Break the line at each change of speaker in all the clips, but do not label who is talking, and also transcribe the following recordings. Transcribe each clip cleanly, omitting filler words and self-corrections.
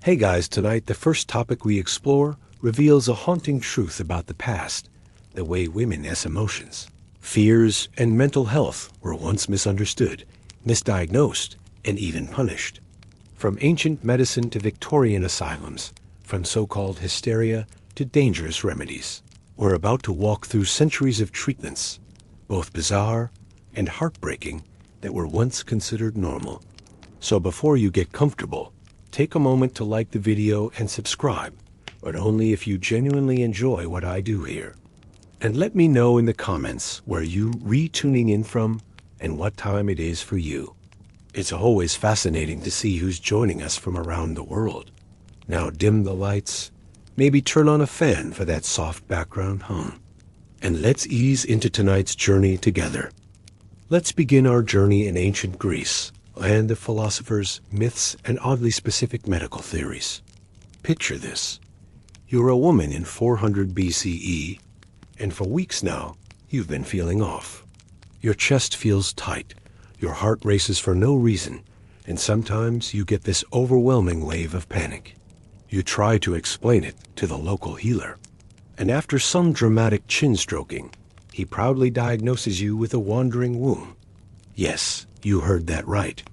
Hey guys, tonight the first topic we explore reveals a haunting truth about the past, the way women as emotions, fears, and mental health were once misunderstood, misdiagnosed, and even punished. From ancient medicine to Victorian asylums, from so-called hysteria to dangerous remedies, we're about to walk through centuries of treatments, both bizarre and heartbreaking, that were once considered normal. So before you get comfortable, take a moment to like the video and subscribe, but only if you genuinely enjoy what I do here. And let me know in the comments where you tuning in from and what time it is for you. It's always fascinating to see who's joining us from around the world. Now dim the lights, maybe turn on a fan for that soft background hum, and let's ease into tonight's journey together. Let's begin our journey in ancient Greece, land of philosophers, myths, and oddly specific medical theories. Picture this. You're a woman in 400 BCE, and for weeks now, you've been feeling off. Your chest feels tight, your heart races for no reason, and sometimes you get this overwhelming wave of panic. You try to explain it to the local healer, and after some dramatic chin stroking, he proudly diagnoses you with a wandering womb. Yes, you heard that right.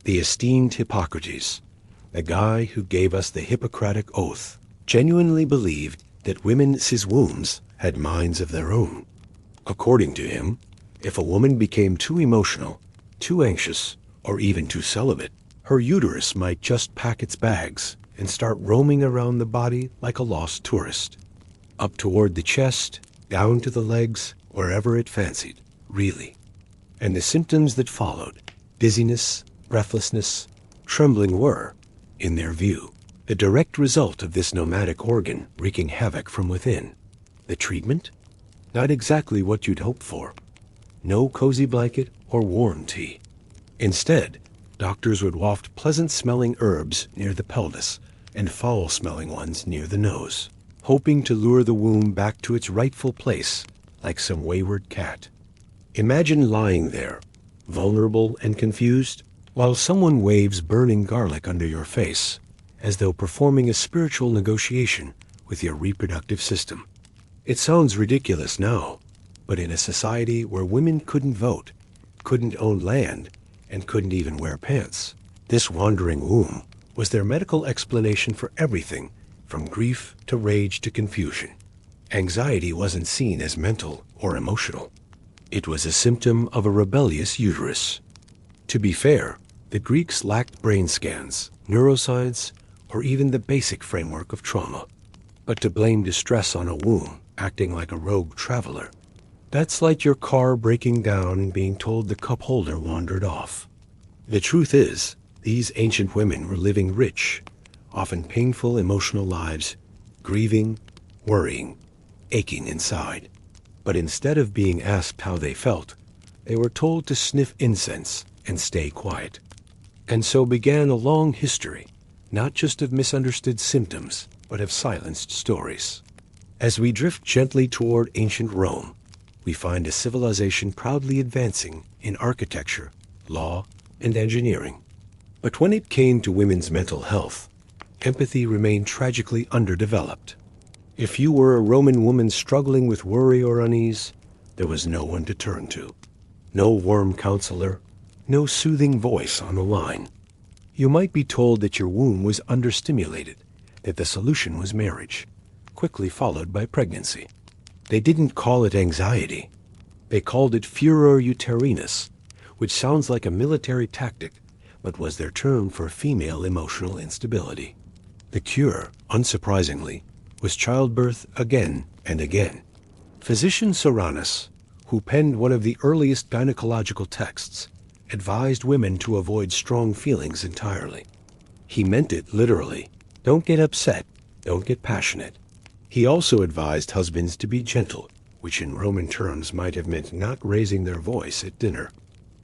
The esteemed Hippocrates, the guy who gave us the Hippocratic Oath, genuinely believed that women's wombs had minds of their own. According to him, if a woman became too emotional, too anxious, or even too celibate, her uterus might just pack its bags and start roaming around the body like a lost tourist. Up toward the chest, down to the legs, wherever it fancied, really. And the symptoms that followed, dizziness, breathlessness, trembling, were, in their view, the direct result of this nomadic organ wreaking havoc from within. The treatment? Not exactly what you'd hoped for. No cozy blanket or warm tea. Instead, doctors would waft pleasant-smelling herbs near the pelvis and foul-smelling ones near the nose, hoping to lure the womb back to its rightful place like some wayward cat. Imagine lying there, vulnerable and confused, while someone waves burning garlic under your face, as though performing a spiritual negotiation with your reproductive system. It sounds ridiculous now, but in a society where women couldn't vote, couldn't own land, and couldn't even wear pants, this wandering womb was their medical explanation for everything from grief to rage to confusion. Anxiety wasn't seen as mental or emotional. It was a symptom of a rebellious uterus. To be fair, the Greeks lacked brain scans, neuroscience, or even the basic framework of trauma. But to blame distress on a womb acting like a rogue traveler, that's like your car breaking down and being told the cup holder wandered off. The truth is, these ancient women were living rich, often painful emotional lives, grieving, worrying, aching inside. But instead of being asked how they felt, they were told to sniff incense and stay quiet. And so began a long history, not just of misunderstood symptoms, but of silenced stories. As we drift gently toward ancient Rome, we find a civilization proudly advancing in architecture, law, and engineering. But when it came to women's mental health, empathy remained tragically underdeveloped. If you were a Roman woman struggling with worry or unease, there was no one to turn to. No warm counselor, no soothing voice on the line. You might be told that your womb was understimulated, that the solution was marriage, quickly followed by pregnancy. They didn't call it anxiety. They called it furor uterinus, which sounds like a military tactic, but was their term for female emotional instability. The cure, unsurprisingly, was childbirth again and again. Physician Soranus, who penned one of the earliest gynecological texts, advised women to avoid strong feelings entirely. He meant it literally. Don't get upset, don't get passionate. He also advised husbands to be gentle, which in Roman terms might have meant not raising their voice at dinner.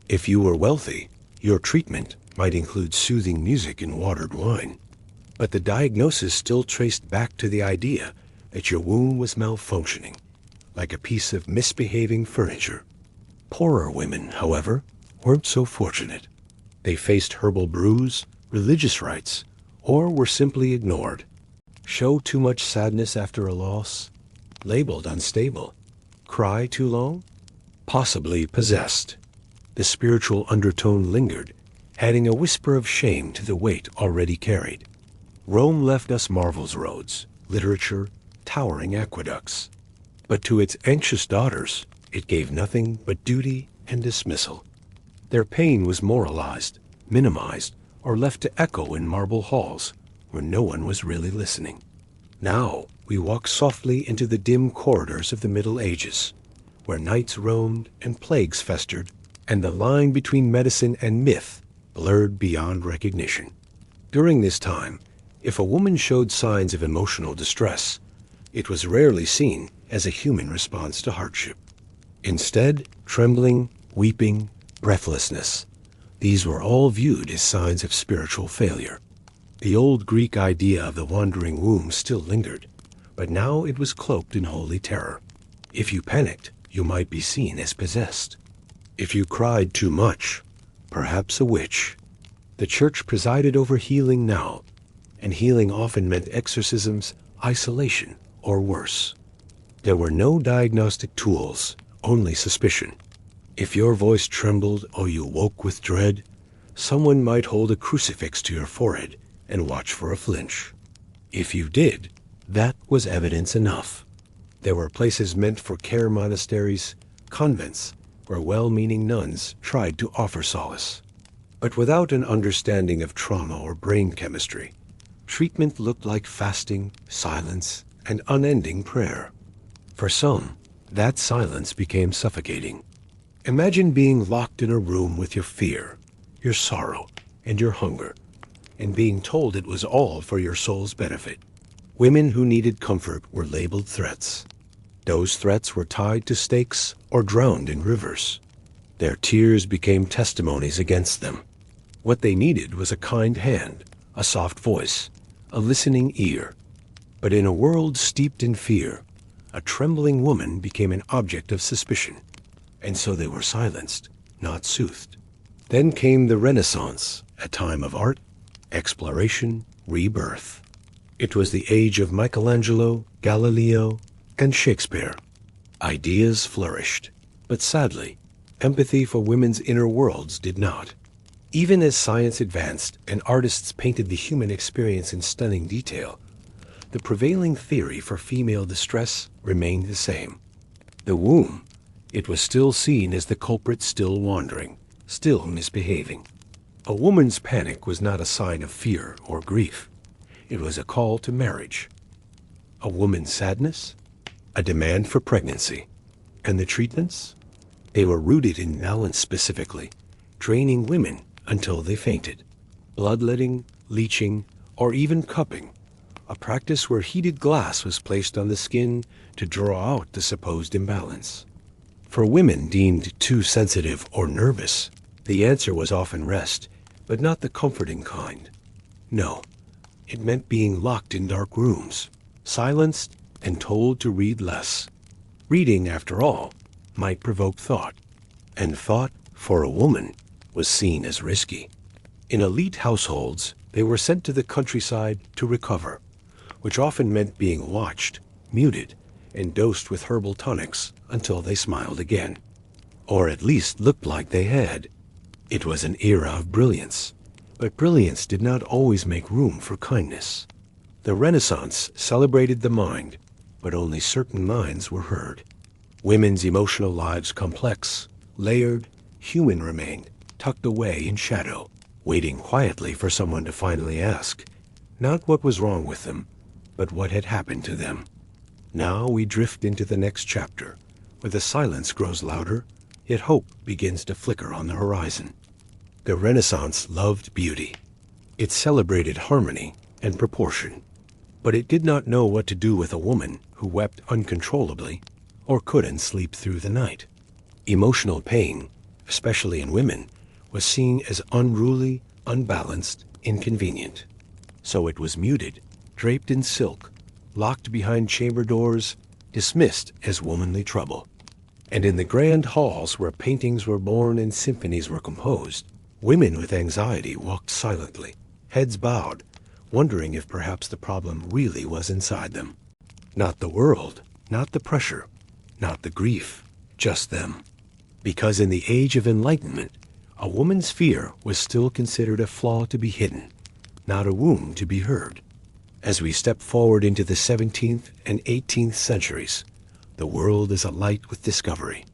If you were wealthy, your treatment might include soothing music and watered wine. But the diagnosis still traced back to the idea that your womb was malfunctioning, like a piece of misbehaving furniture. Poorer women, however, weren't so fortunate. They faced herbal brews, religious rites, or were simply ignored. Show too much sadness after a loss? Labeled unstable. Cry too long? Possibly possessed. The spiritual undertone lingered, adding a whisper of shame to the weight already carried. Rome left us marvels roads, literature, towering aqueducts. But to its anxious daughters, it gave nothing but duty and dismissal. Their pain was moralized, minimized, or left to echo in marble halls where no one was really listening. Now we walk softly into the dim corridors of the Middle Ages, where knights roamed and plagues festered, and the line between medicine and myth blurred beyond recognition. During this time, if a woman showed signs of emotional distress, it was rarely seen as a human response to hardship. Instead, trembling, weeping, breathlessness, these were all viewed as signs of spiritual failure. The old Greek idea of the wandering womb still lingered, but now it was cloaked in holy terror. If you panicked, you might be seen as possessed. If you cried too much, perhaps a witch. The church presided over healing now, and healing often meant exorcisms, isolation, or worse. There were no diagnostic tools, only suspicion. If your voice trembled or you woke with dread, someone might hold a crucifix to your forehead and watch for a flinch. If you did, that was evidence enough. There were places meant for care monasteries, convents, where well-meaning nuns tried to offer solace. But without an understanding of trauma or brain chemistry, treatment looked like fasting, silence, and unending prayer. For some, that silence became suffocating. Imagine being locked in a room with your fear, your sorrow, and your hunger, and being told it was all for your soul's benefit. Women who needed comfort were labeled threats. Those threats were tied to stakes or drowned in rivers. Their tears became testimonies against them. What they needed was a kind hand, a soft voice, a listening ear. But in a world steeped in fear, a trembling woman became an object of suspicion, and so they were silenced, not soothed. Then came the Renaissance, a time of art, exploration, rebirth. It was the age of Michelangelo, Galileo, and Shakespeare. Ideas flourished, but sadly, empathy for women's inner worlds did not. Even as science advanced and artists painted the human experience in stunning detail, the prevailing theory for female distress remained the same. The womb, it was still seen as the culprit still wandering, still misbehaving. A woman's panic was not a sign of fear or grief. It was a call to marriage. A woman's sadness? A demand for pregnancy. And the treatments? They were rooted in balance specifically, draining women until they fainted. Bloodletting, leeching, or even cupping, a practice where heated glass was placed on the skin to draw out the supposed imbalance. For women deemed too sensitive or nervous, the answer was often rest, but not the comforting kind. No, it meant being locked in dark rooms, silenced, and told to read less. Reading, after all, might provoke thought, and thought, for a woman, was seen as risky. In elite households, they were sent to the countryside to recover, which often meant being watched, muted, and dosed with herbal tonics until they smiled again, or at least looked like they had. It was an era of brilliance, but brilliance did not always make room for kindness. The Renaissance celebrated the mind, but only certain minds were heard. Women's emotional lives complex, layered, human remained, tucked away in shadow, waiting quietly for someone to finally ask, not what was wrong with them, but what had happened to them. Now we drift into the next chapter, where the silence grows louder, yet hope begins to flicker on the horizon. The Renaissance loved beauty. It celebrated harmony and proportion, but it did not know what to do with a woman who wept uncontrollably or couldn't sleep through the night. Emotional pain, especially in women, was seen as unruly, unbalanced, inconvenient. So it was muted, draped in silk, locked behind chamber doors, dismissed as womanly trouble. And in the grand halls where paintings were born and symphonies were composed, women with anxiety walked silently, heads bowed, wondering if perhaps the problem really was inside them. Not the world, not the pressure, not the grief, just them. Because in the age of enlightenment, a woman's fear was still considered a flaw to be hidden, not a wound to be heard. As we step forward into the 17th and 18th centuries, the world is alight with discovery.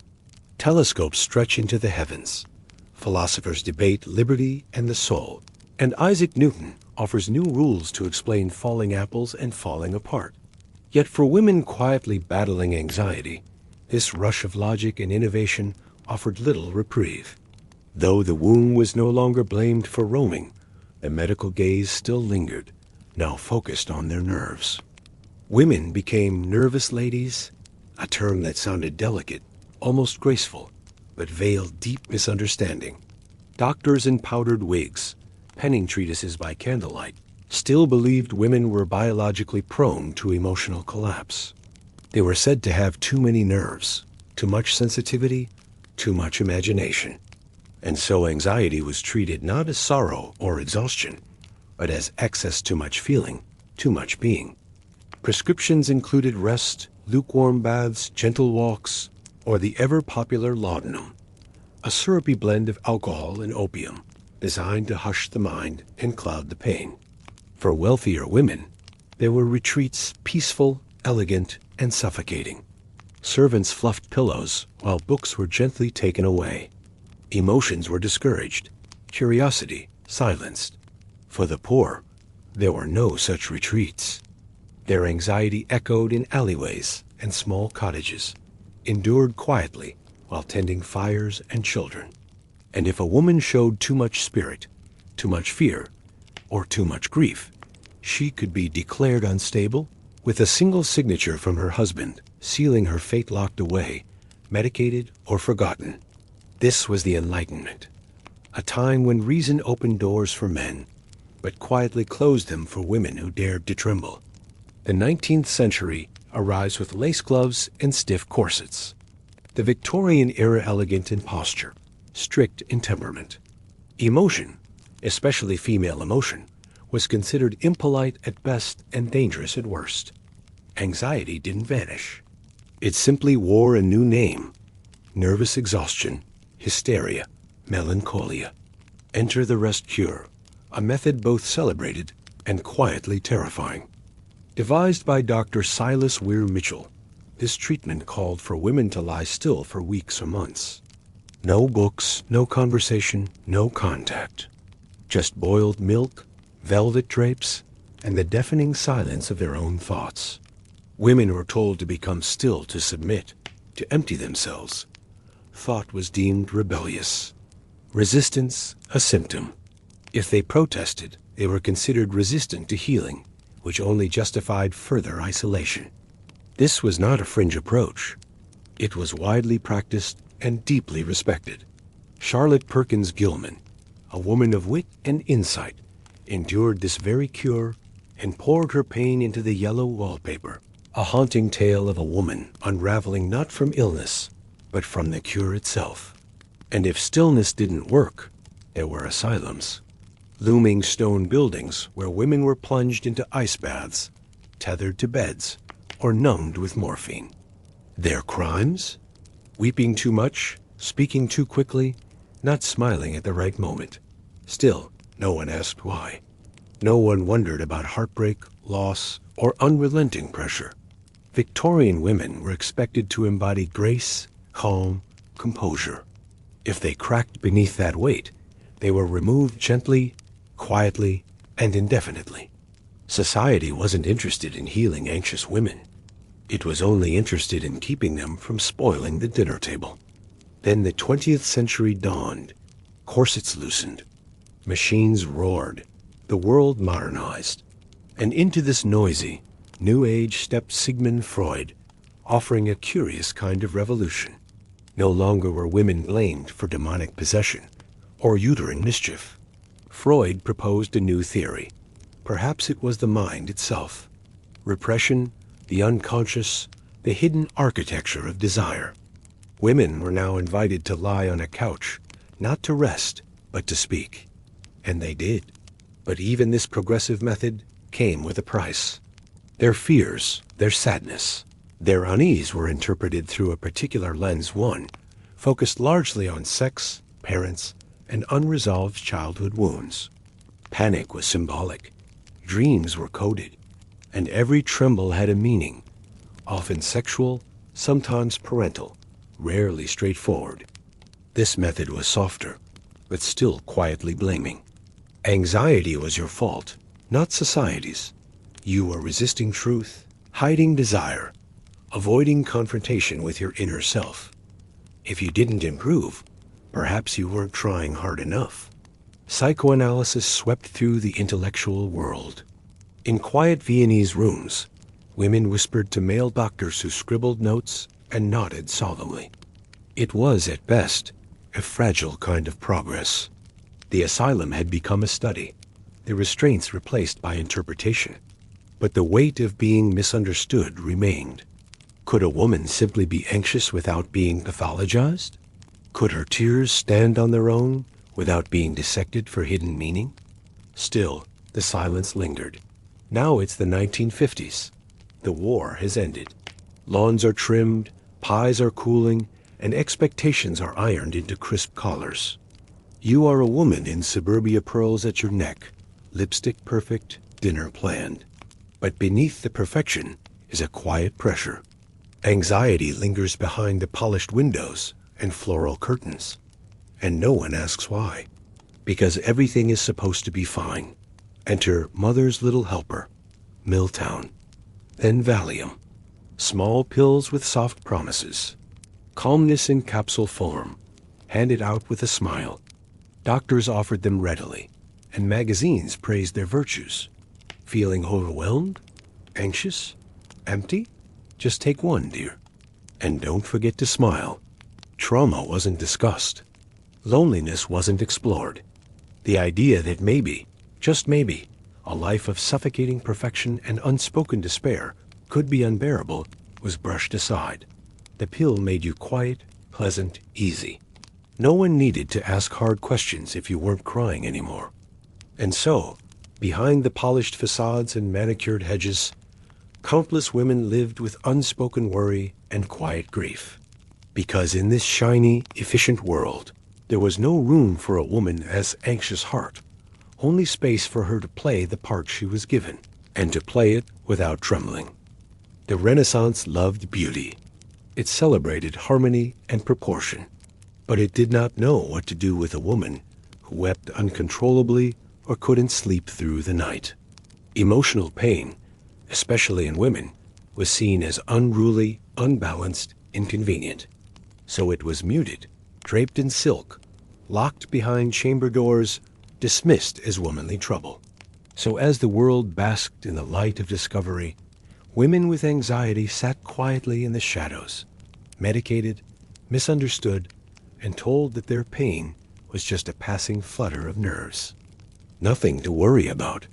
Telescopes stretch into the heavens. Philosophers debate liberty and the soul. And Isaac Newton offers new rules to explain falling apples and falling apart. Yet for women quietly battling anxiety, this rush of logic and innovation offered little reprieve. Though the womb was no longer blamed for roaming, the medical gaze still lingered, now focused on their nerves. Women became nervous ladies, a term that sounded delicate, almost graceful, but veiled deep misunderstanding. Doctors in powdered wigs, penning treatises by candlelight, still believed women were biologically prone to emotional collapse. They were said to have too many nerves, too much sensitivity, too much imagination. And so anxiety was treated not as sorrow or exhaustion, but as excess too much feeling, too much being. Prescriptions included rest, lukewarm baths, gentle walks, or the ever-popular laudanum, a syrupy blend of alcohol and opium, designed to hush the mind and cloud the pain. For wealthier women, there were retreats peaceful, elegant, and suffocating. Servants fluffed pillows while books were gently taken away. Emotions were discouraged, curiosity silenced. For the poor, there were no such retreats. Their anxiety echoed in alleyways and small cottages, endured quietly while tending fires and children. And if a woman showed too much spirit, too much fear, or too much grief, she could be declared unstable, with a single signature from her husband sealing her fate locked away, medicated or forgotten. This was the Enlightenment, a time when reason opened doors for men, but quietly closed them for women who dared to tremble. The 19th century arrives with lace gloves and stiff corsets. The Victorian era elegant in posture, strict in temperament. Emotion, especially female emotion, was considered impolite at best and dangerous at worst. Anxiety didn't vanish. It simply wore a new name: nervous exhaustion, hysteria, melancholia. Enter the rest cure, a method both celebrated and quietly terrifying. Devised by Dr. Silas Weir Mitchell, this treatment called for women to lie still for weeks or months. No books, no conversation, no contact. Just boiled milk, velvet drapes, and the deafening silence of their own thoughts. Women were told to become still, to submit, to empty themselves. Thought was deemed rebellious. Resistance, a symptom. If they protested, they were considered resistant to healing, which only justified further isolation. This was not a fringe approach. It was widely practiced and deeply respected. Charlotte Perkins Gilman, a woman of wit and insight, endured this very cure and poured her pain into the yellow wallpaper, a haunting tale of a woman unraveling not from illness, but from the cure itself. And if stillness didn't work, there were asylums. Looming stone buildings where women were plunged into ice baths, tethered to beds, or numbed with morphine. Their crimes? Weeping too much, speaking too quickly, not smiling at the right moment. Still, no one asked why. No one wondered about heartbreak, loss, or unrelenting pressure. Victorian women were expected to embody grace, calm, composure. If they cracked beneath that weight, they were removed gently, quietly, and indefinitely. Society wasn't interested in healing anxious women. It was only interested in keeping them from spoiling the dinner table. Then the 20th century dawned. Corsets loosened. Machines roared. The world modernized. And into this noisy, new age stepped Sigmund Freud, offering a curious kind of revolution. No longer were women blamed for demonic possession or uterine mischief. Freud proposed a new theory. Perhaps it was the mind itself. Repression, the unconscious, the hidden architecture of desire. Women were now invited to lie on a couch, not to rest, but to speak. And they did. But even this progressive method came with a price. Their fears, their sadness, their unease were interpreted through a particular lens. One focused largely on sex, parents, and unresolved childhood wounds. Panic was symbolic. Dreams were coded. And every tremble had a meaning, often sexual, sometimes parental, rarely straightforward. This method was softer, but still quietly blaming. Anxiety was your fault, not society's. You were resisting truth, hiding desire, avoiding confrontation with your inner self. If you didn't improve, perhaps you weren't trying hard enough. Psychoanalysis swept through the intellectual world. In quiet Viennese rooms, women whispered to male doctors who scribbled notes and nodded solemnly. It was, at best, a fragile kind of progress. The asylum had become a study, the restraints replaced by interpretation. But the weight of being misunderstood remained. Could a woman simply be anxious without being pathologized? Could her tears stand on their own without being dissected for hidden meaning? Still, the silence lingered. Now it's the 1950s. The war has ended. Lawns are trimmed, pies are cooling, and expectations are ironed into crisp collars. You are a woman in suburbia, pearls at your neck, lipstick perfect, dinner planned. But beneath the perfection is a quiet pressure. Anxiety lingers behind the polished windows and floral curtains. And no one asks why. Because everything is supposed to be fine. Enter Mother's Little Helper, Milltown. Then Valium. Small pills with soft promises. Calmness in capsule form, handed out with a smile. Doctors offered them readily, and magazines praised their virtues. Feeling overwhelmed? Anxious? Empty? Just take one, dear. And don't forget to smile. Trauma wasn't discussed. Loneliness wasn't explored. The idea that maybe, just maybe, a life of suffocating perfection and unspoken despair could be unbearable was brushed aside. The pill made you quiet, pleasant, easy. No one needed to ask hard questions if you weren't crying anymore. And so, behind the polished facades and manicured hedges, countless women lived with unspoken worry and quiet grief. Because in this shiny, efficient world, there was no room for a woman's anxious heart, only space for her to play the part she was given, and to play it without trembling. The Renaissance loved beauty. It celebrated harmony and proportion, but it did not know what to do with a woman who wept uncontrollably or couldn't sleep through the night. Emotional pain, especially in women, was seen as unruly, unbalanced, inconvenient. So it was muted, draped in silk, locked behind chamber doors, dismissed as womanly trouble. So as the world basked in the light of discovery, women with anxiety sat quietly in the shadows, medicated, misunderstood, and told that their pain was just a passing flutter of nerves. Nothing to worry about.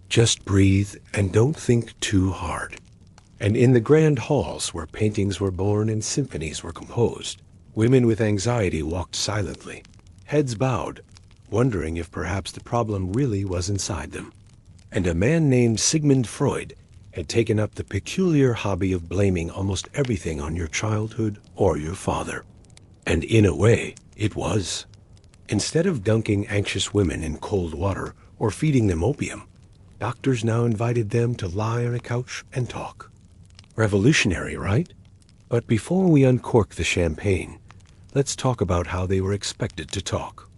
Just breathe and don't think too hard. And in the grand halls where paintings were born and symphonies were composed, women with anxiety walked silently, heads bowed, wondering if perhaps the problem really was inside them. And a man named Sigmund Freud had taken up the peculiar hobby of blaming almost everything on your childhood or your father. And in a way, it was. Instead of dunking anxious women in cold water or feeding them opium, doctors now invited them to lie on a couch and talk. Revolutionary, right? But before we uncork the champagne, let's talk about how they were expected to talk.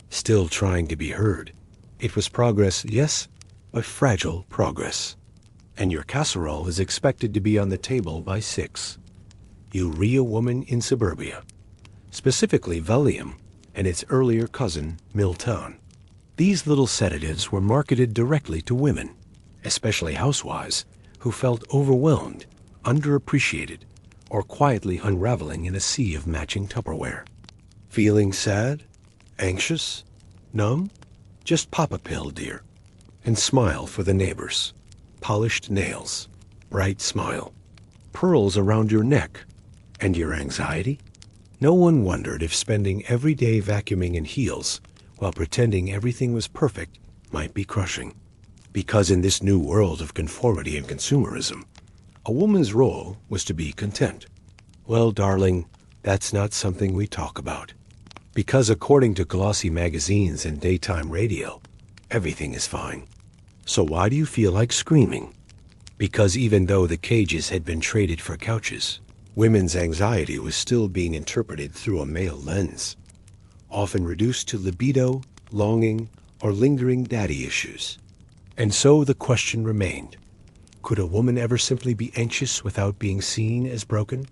Still trying to be heard. It was progress, yes, but fragile progress. And your casserole is expected to be on the table by 6. Urea woman in suburbia. Specifically Valium and its earlier cousin, Milton. These little sedatives were marketed directly to women, especially housewives, who felt overwhelmed, underappreciated, or quietly unraveling in a sea of matching Tupperware. Feeling sad? Anxious? Numb? Just pop a pill, dear, and smile for the neighbors. Polished nails, bright smile, pearls around your neck, and your anxiety? No one wondered if spending every day vacuuming in heels while pretending everything was perfect might be crushing. Because in this new world of conformity and consumerism, a woman's role was to be content. Well, darling, that's not something we talk about. Because according to glossy magazines and daytime radio, everything is fine. So why do you feel like screaming? Because even though the cages had been traded for couches, women's anxiety was still being interpreted through a male lens, often reduced to libido, longing, or lingering daddy issues. And so the question remained, could a woman ever simply be anxious without being seen as broken?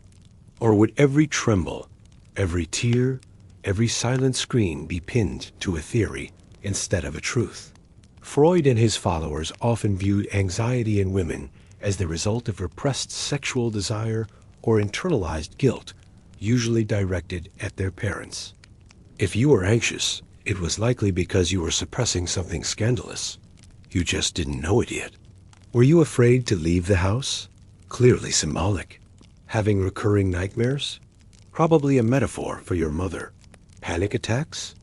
Or would every tremble, every tear, every silent scream be pinned to a theory instead of a truth? Freud and his followers often viewed anxiety in women as the result of repressed sexual desire or internalized guilt, usually directed at their parents. If you were anxious, it was likely because you were suppressing something scandalous. You just didn't know it yet. Were you afraid to leave the house? Clearly symbolic. Having recurring nightmares? Probably a metaphor for your mother. Panic attacks?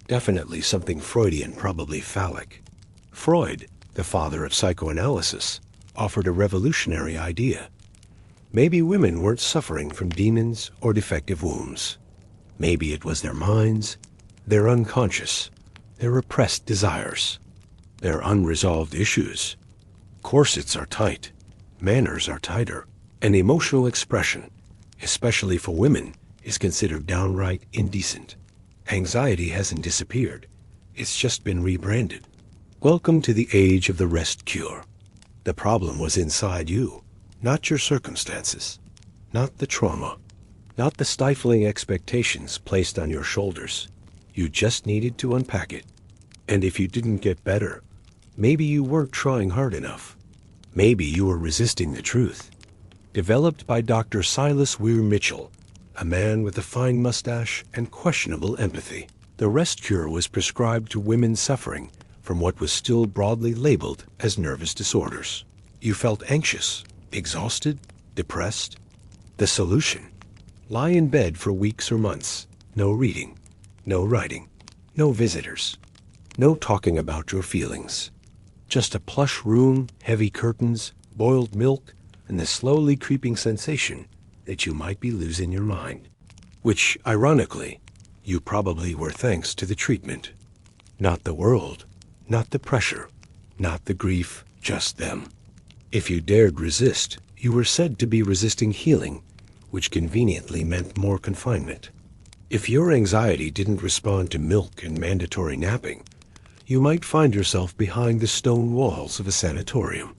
Definitely something Freudian, probably phallic. Freud, the father of psychoanalysis, offered a revolutionary idea. Maybe women weren't suffering from demons or defective wombs. Maybe it was their minds, their unconscious, their repressed desires, their unresolved issues. Corsets are tight, manners are tighter, and emotional expression, especially for women, is considered downright indecent. Anxiety hasn't disappeared. It's just been rebranded. Welcome to the age of the rest cure. The problem was inside you, not your circumstances, not the trauma, not the stifling expectations placed on your shoulders. You just needed to unpack it. And if you didn't get better, maybe you weren't trying hard enough. Maybe you were resisting the truth. Developed by Dr. Silas Weir Mitchell, a man with a fine mustache and questionable empathy, the rest cure was prescribed to women suffering from what was still broadly labeled as nervous disorders. You felt anxious, exhausted, depressed? The solution? Lie in bed for weeks or months. No reading, no writing, no visitors, no talking about your feelings. Just a plush room, heavy curtains, boiled milk, and the slowly creeping sensation that you might be losing your mind. Which, ironically, you probably were thanks to the treatment. Not the world, not the pressure, not the grief, just them. If you dared resist, you were said to be resisting healing, which conveniently meant more confinement. If your anxiety didn't respond to milk and mandatory napping, you might find yourself behind the stone walls of a sanatorium.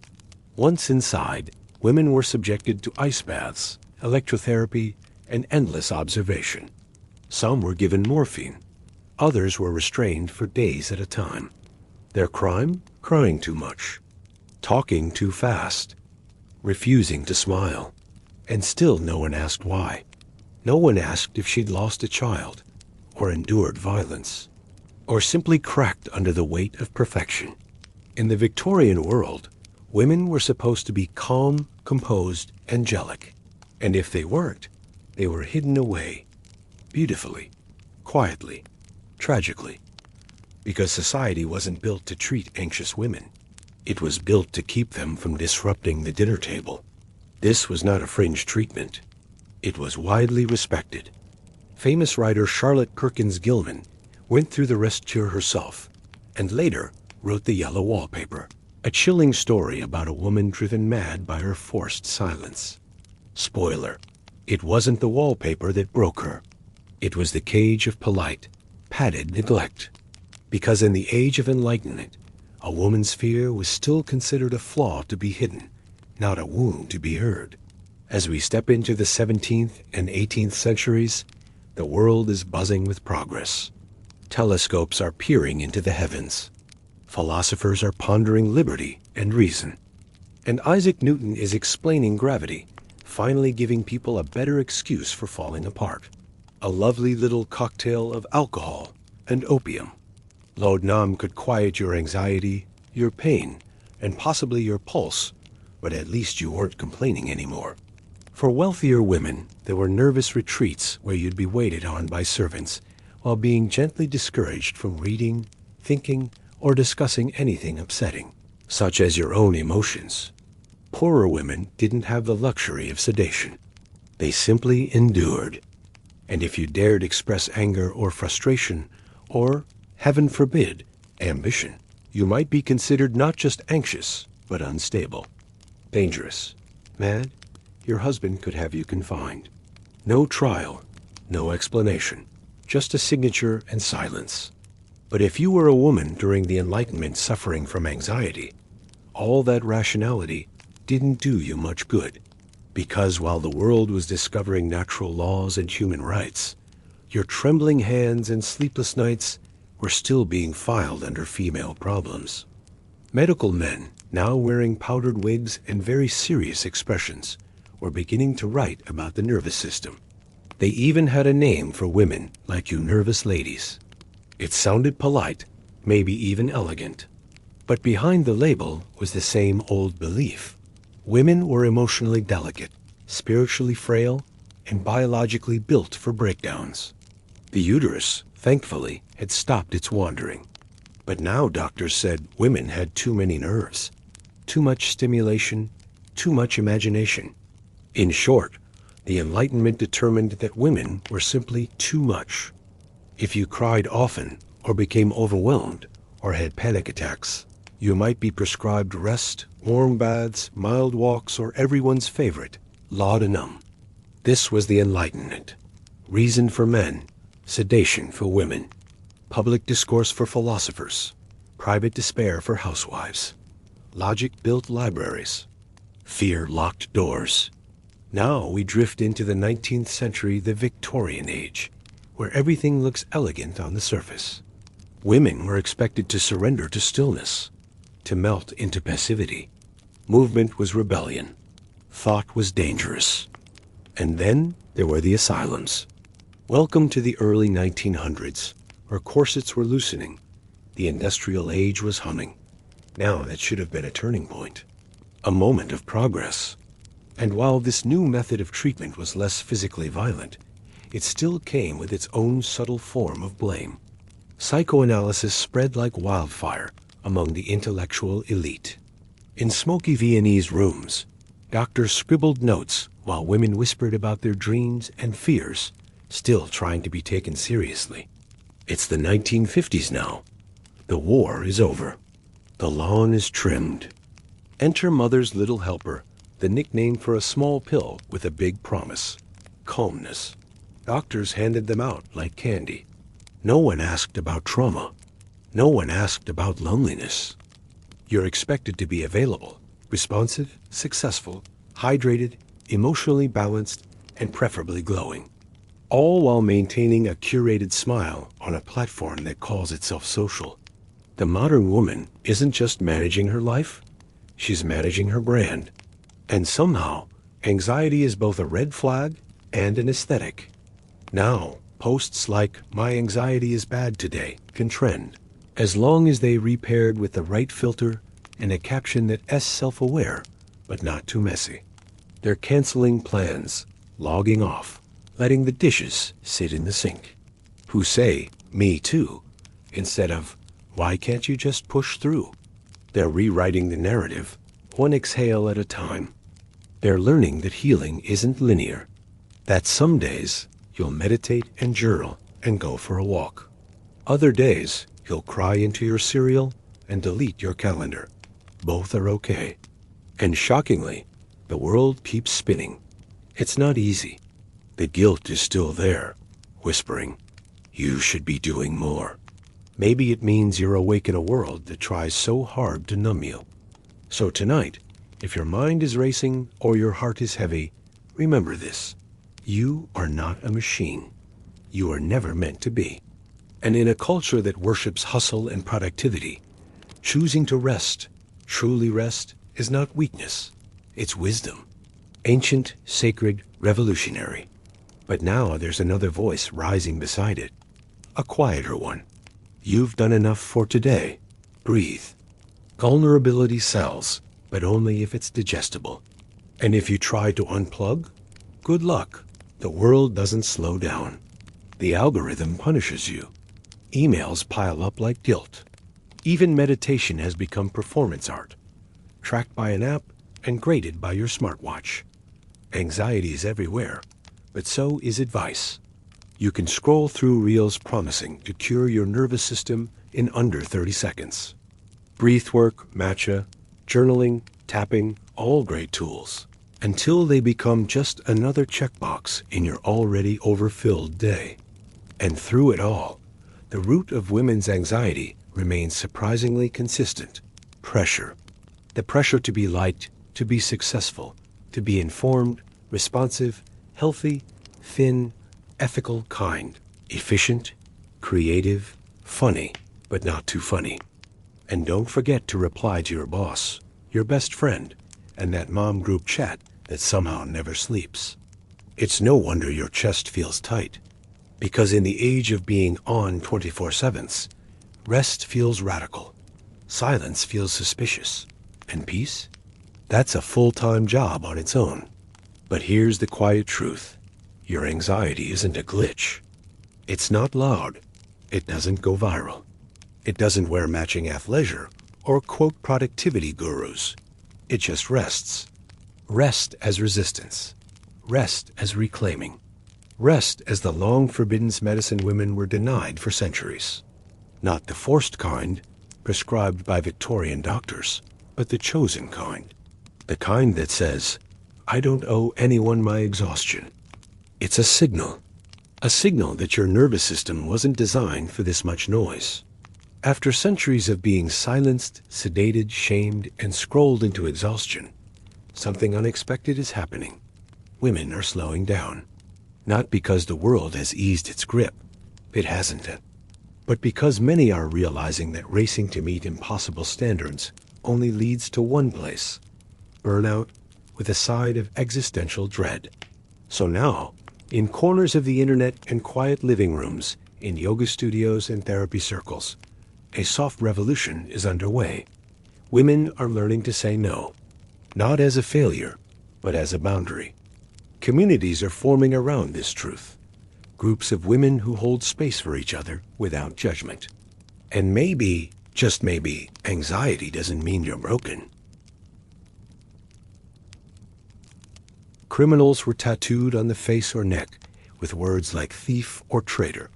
Once inside, women were subjected to ice baths, electrotherapy, and endless observation. Some were given morphine. Others were restrained for days at a time. Their crime? Crying too much, talking too fast, refusing to smile. And still no one asked why. No one asked if she'd lost a child, or endured violence, or simply cracked under the weight of perfection. In the Victorian world, women were supposed to be calm, composed, angelic. And if they weren't, they were hidden away, beautifully, quietly, tragically. Because society wasn't built to treat anxious women. It was built to keep them from disrupting the dinner table. This was not a fringe treatment. It was widely respected. Famous writer Charlotte Perkins Gilman went through the rest cure herself, and later wrote The Yellow Wallpaper, a chilling story about a woman driven mad by her forced silence. Spoiler, it wasn't the wallpaper that broke her. It was the cage of polite, padded neglect. Because in the age of enlightenment, a woman's fear was still considered a flaw to be hidden, not a wound to be heard. As we step into the 17th and 18th centuries, the world is buzzing with progress. Telescopes are peering into the heavens. Philosophers are pondering liberty and reason. And Isaac Newton is explaining gravity, finally giving people a better excuse for falling apart. A lovely little cocktail of alcohol and opium. Laudanum could quiet your anxiety, your pain, and possibly your pulse, but at least you weren't complaining anymore. For wealthier women, there were nervous retreats where you'd be waited on by servants while being gently discouraged from reading, thinking, or discussing anything upsetting, such as your own emotions. Poorer women didn't have the luxury of sedation. They simply endured. And if you dared express anger or frustration, or, heaven forbid, ambition, you might be considered not just anxious, but unstable. Dangerous. Mad? Your husband could have you confined. No trial, no explanation, just a signature and silence. But if you were a woman during the Enlightenment suffering from anxiety, all that rationality didn't do you much good, because while the world was discovering natural laws and human rights, your trembling hands and sleepless nights were still being filed under female problems. Medical men, now wearing powdered wigs and very serious expressions, were beginning to write about the nervous system. They even had a name for women like you nervous ladies. It sounded polite, maybe even elegant. But behind the label was the same old belief. Women were emotionally delicate, spiritually frail, and biologically built for breakdowns. The uterus, thankfully, had stopped its wandering. But now doctors said women had too many nerves, too much stimulation, too much imagination. In short, the Enlightenment determined that women were simply too much. If you cried often, or became overwhelmed, or had panic attacks, you might be prescribed rest, warm baths, mild walks, or everyone's favorite, laudanum. This was the Enlightenment. Reason for men, sedation for women, public discourse for philosophers, private despair for housewives. Logic built libraries. Fear locked doors. Now we drift into the 19th century, the Victorian age, where everything looks elegant on the surface. Women were expected to surrender to stillness, to melt into passivity. Movement was rebellion. Thought was dangerous. And then there were the asylums. Welcome to the early 1900s, where corsets were loosening. The industrial age was humming. Now that should have been a turning point, a moment of progress. And while this new method of treatment was less physically violent, it still came with its own subtle form of blame. Psychoanalysis spread like wildfire among the intellectual elite. In smoky Viennese rooms, doctors scribbled notes while women whispered about their dreams and fears, still trying to be taken seriously. It's the 1950s now. The war is over. The lawn is trimmed. Enter Mother's Little Helper, the nickname for a small pill with a big promise: calmness. Doctors handed them out like candy. No one asked about trauma. No one asked about loneliness. You're expected to be available, responsive, successful, hydrated, emotionally balanced, and preferably glowing. All while maintaining a curated smile on a platform that calls itself social. The modern woman isn't just managing her life, she's managing her brand. And somehow, anxiety is both a red flag and an aesthetic. Now, posts like "My anxiety is bad today" can trend, as long as they repaired with the right filter and a caption that is self-aware, but not too messy. They're canceling plans, logging off, letting the dishes sit in the sink. Who say, "Me too," instead of, "Why can't you just push through?" They're rewriting the narrative, one exhale at a time. They're learning that healing isn't linear, that some days you'll meditate and journal and go for a walk. Other days you'll cry into your cereal and delete your calendar. Both are okay. And shockingly, the world keeps spinning. It's not easy. The guilt is still there, whispering, "You should be doing more." Maybe it means you're awake in a world that tries so hard to numb you. So tonight, if your mind is racing or your heart is heavy, remember this: you are not a machine. You are never meant to be. And in a culture that worships hustle and productivity, choosing to rest, truly rest, is not weakness. It's wisdom. Ancient, sacred, revolutionary. But now there's another voice rising beside it. A quieter one. You've done enough for today. Breathe. Vulnerability sells, but only if it's digestible. And if you try to unplug, good luck. The world doesn't slow down. The algorithm punishes you. Emails pile up like guilt. Even meditation has become performance art, tracked by an app and graded by your smartwatch. Anxiety is everywhere, but so is advice. You can scroll through reels promising to cure your nervous system in under 30 seconds. Breath work, matcha, journaling, tapping, all great tools, until they become just another checkbox in your already overfilled day. And through it all, the root of women's anxiety remains surprisingly consistent: pressure. The pressure to be liked, to be successful, to be informed, responsive, healthy, thin, ethical, kind, efficient, creative, funny, but not too funny. And don't forget to reply to your boss, your best friend, and that mom group chat that somehow never sleeps. It's no wonder your chest feels tight, because in the age of being on 24/7, rest feels radical, silence feels suspicious, and peace? That's a full-time job on its own. But here's the quiet truth. Your anxiety isn't a glitch. It's not loud. It doesn't go viral. It doesn't wear matching athleisure or quote productivity gurus. It just rests. Rest as resistance. Rest as reclaiming. Rest as the long-forbidden medicine women were denied for centuries. Not the forced kind, prescribed by Victorian doctors, but the chosen kind. The kind that says, I don't owe anyone my exhaustion. It's a signal that your nervous system wasn't designed for this much noise. After centuries of being silenced, sedated, shamed, and scrolled into exhaustion, something unexpected is happening. Women are slowing down. Not because the world has eased its grip. It hasn't. But because many are realizing that racing to meet impossible standards only leads to one place: burnout with a side of existential dread. So now, in corners of the internet and quiet living rooms, in yoga studios and therapy circles, a soft revolution is underway. Women are learning to say no, not as a failure, but as a boundary. Communities are forming around this truth. Groups of women who hold space for each other without judgment. And maybe, just maybe, anxiety doesn't mean you're broken. Criminals were tattooed on the face or neck with words like thief or traitor,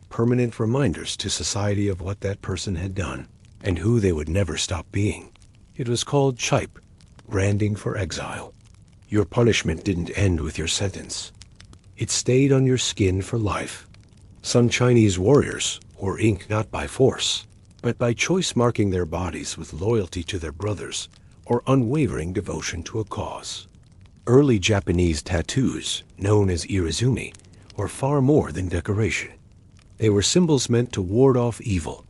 permanent reminders to society of what that person had done and who they would never stop being. It was called chipe, branding for exile. Your punishment didn't end with your sentence. It stayed on your skin for life. Some Chinese warriors wore ink not by force, but by choice, marking their bodies with loyalty to their brothers or unwavering devotion to a cause. Early Japanese tattoos, known as irizumi, were far more than decoration. They were symbols meant to ward off evil,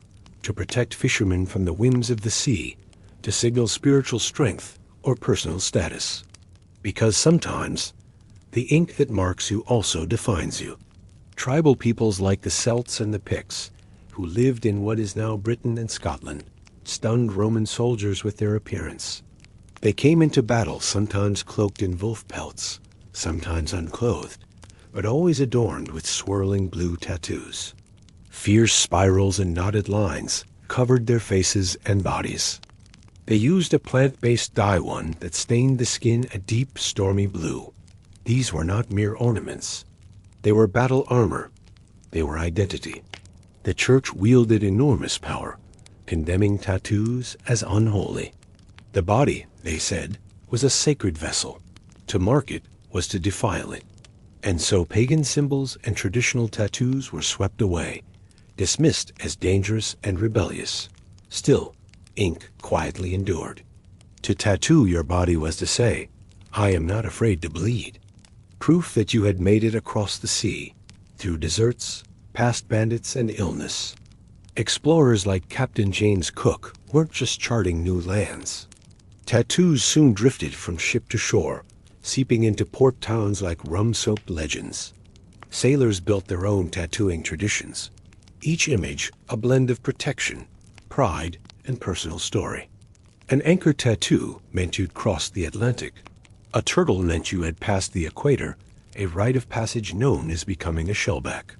to protect fishermen from the whims of the sea, to signal spiritual strength or personal status. Because sometimes, the ink that marks you also defines you. Tribal peoples like the Celts and the Picts, who lived in what is now Britain and Scotland, stunned Roman soldiers with their appearance. They came into battle sometimes cloaked in wolf pelts, sometimes unclothed, but always adorned with swirling blue tattoos. Fierce spirals and knotted lines covered their faces and bodies. They used a plant-based dye one that stained the skin a deep, stormy blue. These were not mere ornaments. They were battle armor. They were identity. The church wielded enormous power, condemning tattoos as unholy. The body, they said, was a sacred vessel. To mark it was to defile it. And so pagan symbols and traditional tattoos were swept away, dismissed as dangerous and rebellious. Still, ink quietly endured. To tattoo your body was to say, I am not afraid to bleed. Proof that you had made it across the sea, through deserts, past bandits, and illness. Explorers like Captain James Cook weren't just charting new lands. Tattoos soon drifted from ship to shore, seeping into port towns like rum-soaked legends. Sailors built their own tattooing traditions, each image a blend of protection, pride, and personal story. An anchor tattoo meant you'd crossed the Atlantic. A turtle meant you had passed the equator, a rite of passage known as becoming a shellback.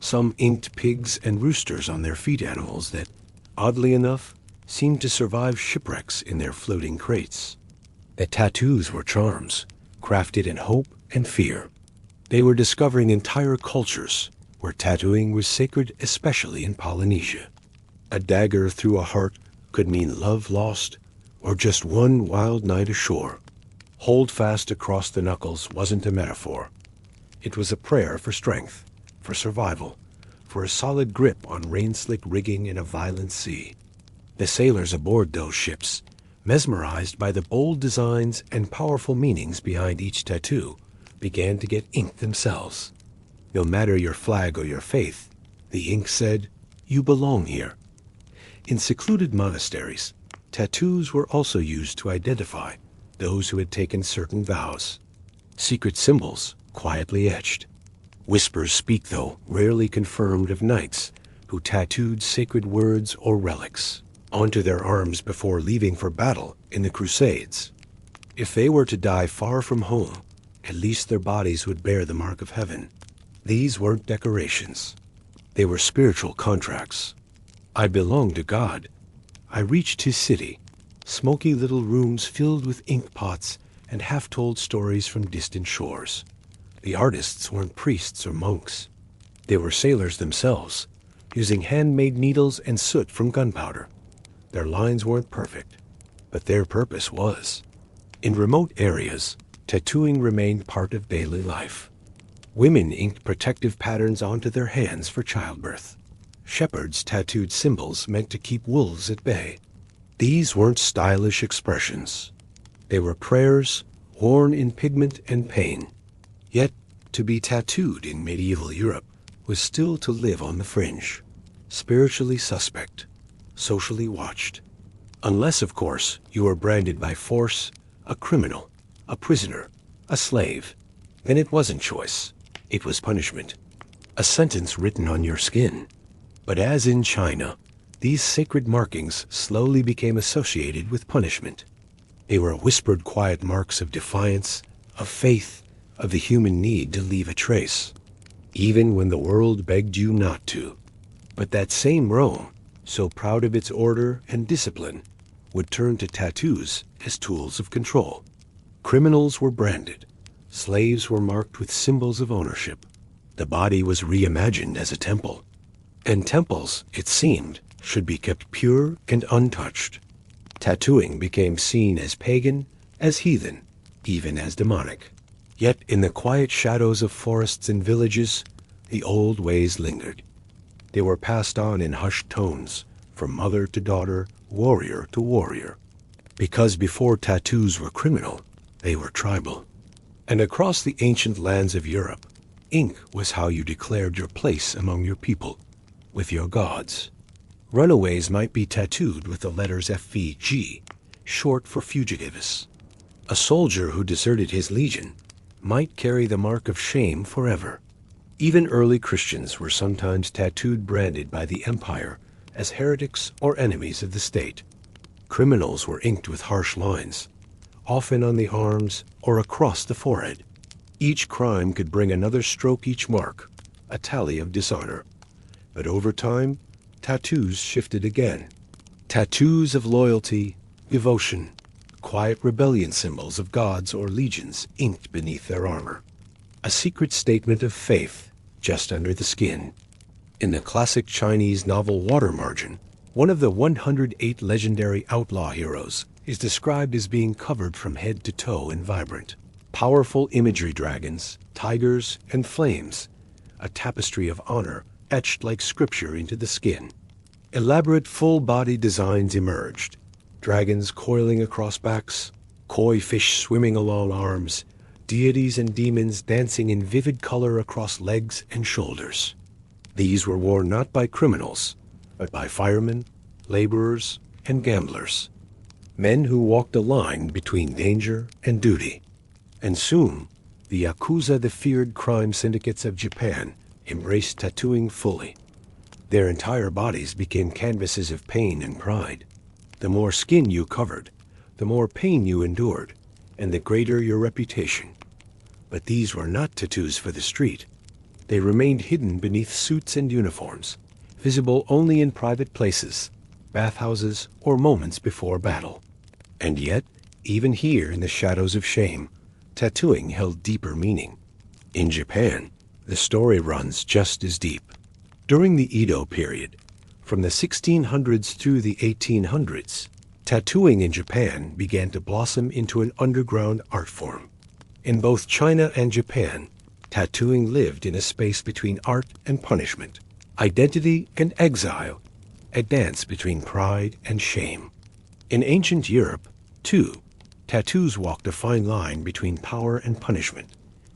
Some inked pigs and roosters on their feet animals that, oddly enough, seemed to survive shipwrecks in their floating crates. The tattoos were charms, crafted in hope and fear. They were discovering entire cultures where tattooing was sacred, especially in Polynesia. A dagger through a heart could mean love lost or just one wild night ashore. Hold fast across the knuckles wasn't a metaphor. It was a prayer for strength, for survival, for a solid grip on rain-slick rigging in a violent sea. The sailors aboard those ships, mesmerized by the bold designs and powerful meanings behind each tattoo, began to get ink themselves. No matter your flag or your faith, the ink said, "You belong here." In secluded monasteries, tattoos were also used to identify those who had taken certain vows. Secret symbols, quietly etched. Whispers speak, though, rarely confirmed, of knights who tattooed sacred words or relics onto their arms before leaving for battle in the Crusades. If they were to die far from home, at least their bodies would bear the mark of heaven. These weren't decorations. They were spiritual contracts. I belong to God. I reached his city, smoky little rooms filled with ink pots and half-told stories from distant shores. The artists weren't priests or monks. They were sailors themselves, using handmade needles and soot from gunpowder. Their lines weren't perfect, but their purpose was. In remote areas, tattooing remained part of daily life. Women inked protective patterns onto their hands for childbirth. Shepherds tattooed symbols meant to keep wolves at bay. These weren't stylish expressions. They were prayers worn in pigment and pain. Yet, to be tattooed in medieval Europe was still to live on the fringe, spiritually suspect, socially watched. Unless, of course, you were branded by force, a criminal, a prisoner, a slave. Then it wasn't choice. It was punishment. A sentence written on your skin. But as in China, these sacred markings slowly became associated with punishment. They were whispered quiet marks of defiance, of faith, of the human need to leave a trace, even when the world begged you not to. But that same Rome, so proud of its order and discipline, would turn to tattoos as tools of control. Criminals were branded. Slaves were marked with symbols of ownership. The body was reimagined as a temple. And temples, it seemed, should be kept pure and untouched. Tattooing became seen as pagan, as heathen, even as demonic. Yet in the quiet shadows of forests and villages, the old ways lingered. They were passed on in hushed tones, from mother to daughter, warrior to warrior. Because before tattoos were criminal, they were tribal. And across the ancient lands of Europe, ink was how you declared your place among your people, with your gods. Runaways might be tattooed with the letters FVG, short for fugitivus. A soldier who deserted his legion might carry the mark of shame forever. Even early Christians were sometimes tattooed, branded by the empire as heretics or enemies of the state. Criminals were inked with harsh lines, often on the arms or across the forehead. Each crime could bring another stroke each mark, a tally of dishonor. But over time, tattoos shifted again. Tattoos of loyalty, devotion, quiet rebellion symbols of gods or legions inked beneath their armor. A secret statement of faith just under the skin. In the classic Chinese novel Water Margin, one of the 108 legendary outlaw heroes is described as being covered from head to toe in vibrant, powerful imagery: dragons, tigers, and flames, a tapestry of honor etched like scripture into the skin. Elaborate full-body designs emerged, dragons coiling across backs, koi fish swimming along arms, deities and demons dancing in vivid color across legs and shoulders. These were worn not by criminals, but by firemen, laborers, and gamblers, men who walked a line between danger and duty. And soon, the Yakuza, the feared crime syndicates of Japan, embraced tattooing fully. Their entire bodies became canvases of pain and pride. The more skin you covered, the more pain you endured, and the greater your reputation. But these were not tattoos for the street. They remained hidden beneath suits and uniforms, visible only in private places, bathhouses, or moments before battle. And yet, even here in the shadows of shame, tattooing held deeper meaning. In Japan, the story runs just as deep. During the Edo period, from the 1600s through the 1800s, tattooing in Japan began to blossom into an underground art form. In both China and Japan, tattooing lived in a space between art and punishment, identity and exile, a dance between pride and shame. In ancient Europe, too, tattoos walked a fine line between power and punishment,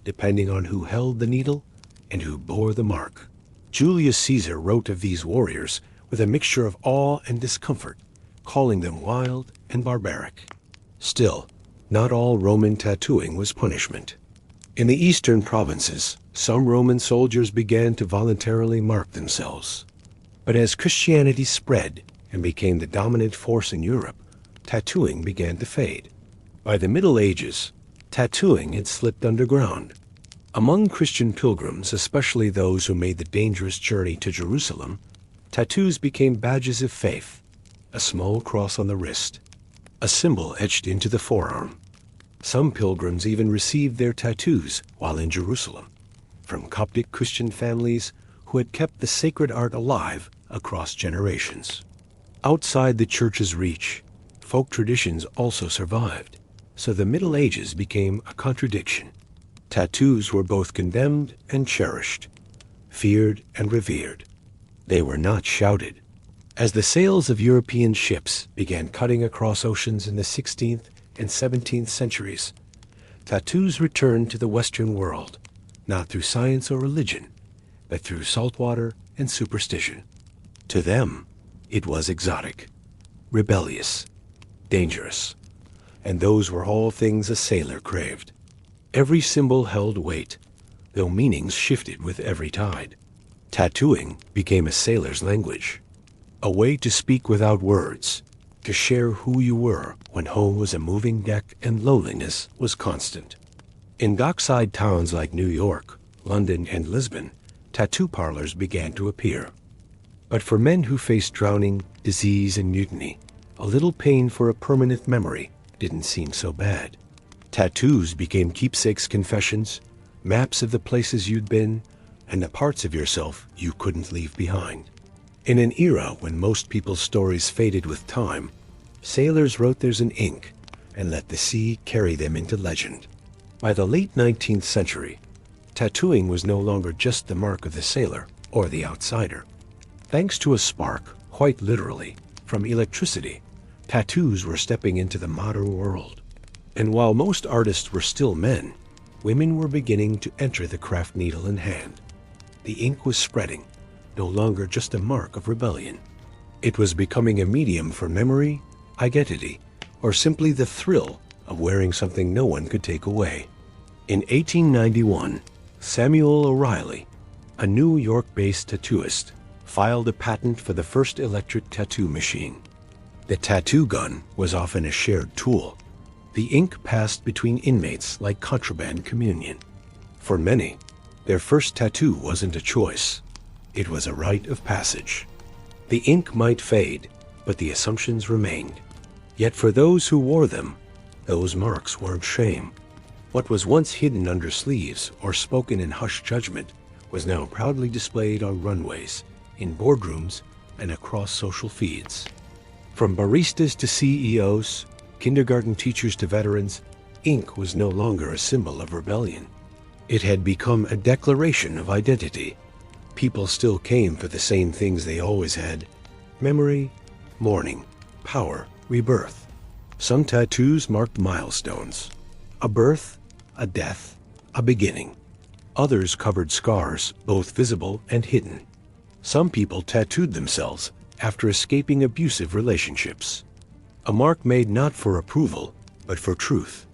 depending on who held the needle and who bore the mark. Julius Caesar wrote of these warriors with a mixture of awe and discomfort, calling them wild and barbaric. Still, not all Roman tattooing was punishment. In the eastern provinces, some Roman soldiers began to voluntarily mark themselves. But as Christianity spread and became the dominant force in Europe, tattooing began to fade. By the Middle Ages, tattooing had slipped underground. Among Christian pilgrims, especially those who made the dangerous journey to Jerusalem, tattoos became badges of faith, a small cross on the wrist, a symbol etched into the forearm. Some pilgrims even received their tattoos while in Jerusalem, from Coptic Christian families who had kept the sacred art alive across generations. Outside the church's reach, folk traditions also survived, so the Middle Ages became a contradiction. Tattoos were both condemned and cherished, feared and revered. They were not shouted. As the sails of European ships began cutting across oceans in the 16th and 17th centuries, tattoos returned to the Western world, not through science or religion, but through saltwater and superstition. To them, it was exotic, rebellious, dangerous, and those were all things a sailor craved. Every symbol held weight, though meanings shifted with every tide. Tattooing became a sailor's language, a way to speak without words, to share who you were when home was a moving deck and loneliness was constant. In dockside towns like New York, London, and Lisbon, tattoo parlors began to appear. But for men who faced drowning, disease, and mutiny, a little pain for a permanent memory didn't seem so bad. Tattoos became keepsakes, confessions, maps of the places you'd been, and the parts of yourself you couldn't leave behind. In an era when most people's stories faded with time, sailors wrote theirs in ink and let the sea carry them into legend. By the late 19th century, tattooing was no longer just the mark of the sailor or the outsider. Thanks to a spark, quite literally, from electricity, tattoos were stepping into the modern world. And while most artists were still men, women were beginning to enter the craft needle in hand. The ink was spreading, no longer just a mark of rebellion. It was becoming a medium for memory, identity, or simply the thrill of wearing something no one could take away. In 1891, Samuel O'Reilly, a New York-based tattooist, filed a patent for the first electric tattoo machine. The tattoo gun was often a shared tool. The ink passed between inmates like contraband communion. For many, their first tattoo wasn't a choice. It was a rite of passage. The ink might fade, but the assumptions remained. Yet for those who wore them, those marks weren't shame. What was once hidden under sleeves or spoken in hushed judgment was now proudly displayed on runways, in boardrooms, and across social feeds. From baristas to CEOs, kindergarten teachers to veterans, ink was no longer a symbol of rebellion. It had become a declaration of identity. People still came for the same things they always had: memory, mourning, power, rebirth. Some tattoos marked milestones: a birth, a death, a beginning. Others covered scars, both visible and hidden. Some people tattooed themselves after escaping abusive relationships. A mark made not for approval, but for truth.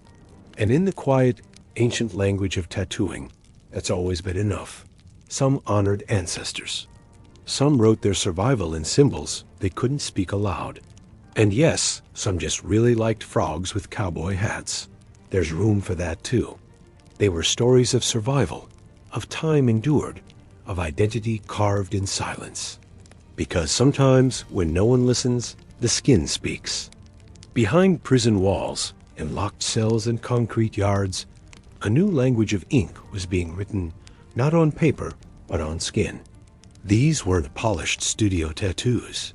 And in the quiet, ancient language of tattooing, that's always been enough. Some honored ancestors. Some wrote their survival in symbols they couldn't speak aloud. And yes, some just really liked frogs with cowboy hats. There's room for that too. They were stories of survival, of time endured, of identity carved in silence. Because sometimes, when no one listens, the skin speaks. Behind prison walls, in locked cells and concrete yards, a new language of ink was being written, not on paper, but on skin. These weren't polished studio tattoos.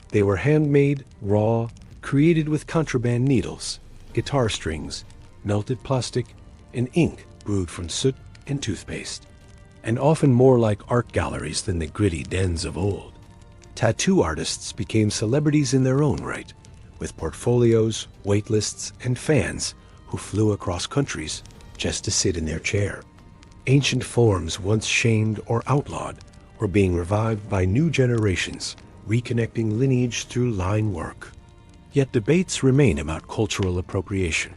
They were handmade, raw, created with contraband needles, guitar strings, melted plastic, and ink brewed from soot and toothpaste, and often more like art galleries than the gritty dens of old. Tattoo artists became celebrities in their own right, with portfolios, waitlists, and fans who flew across countries just to sit in their chair. Ancient forms once shamed or outlawed were being revived by new generations, reconnecting lineage through line work. Yet debates remain about cultural appropriation,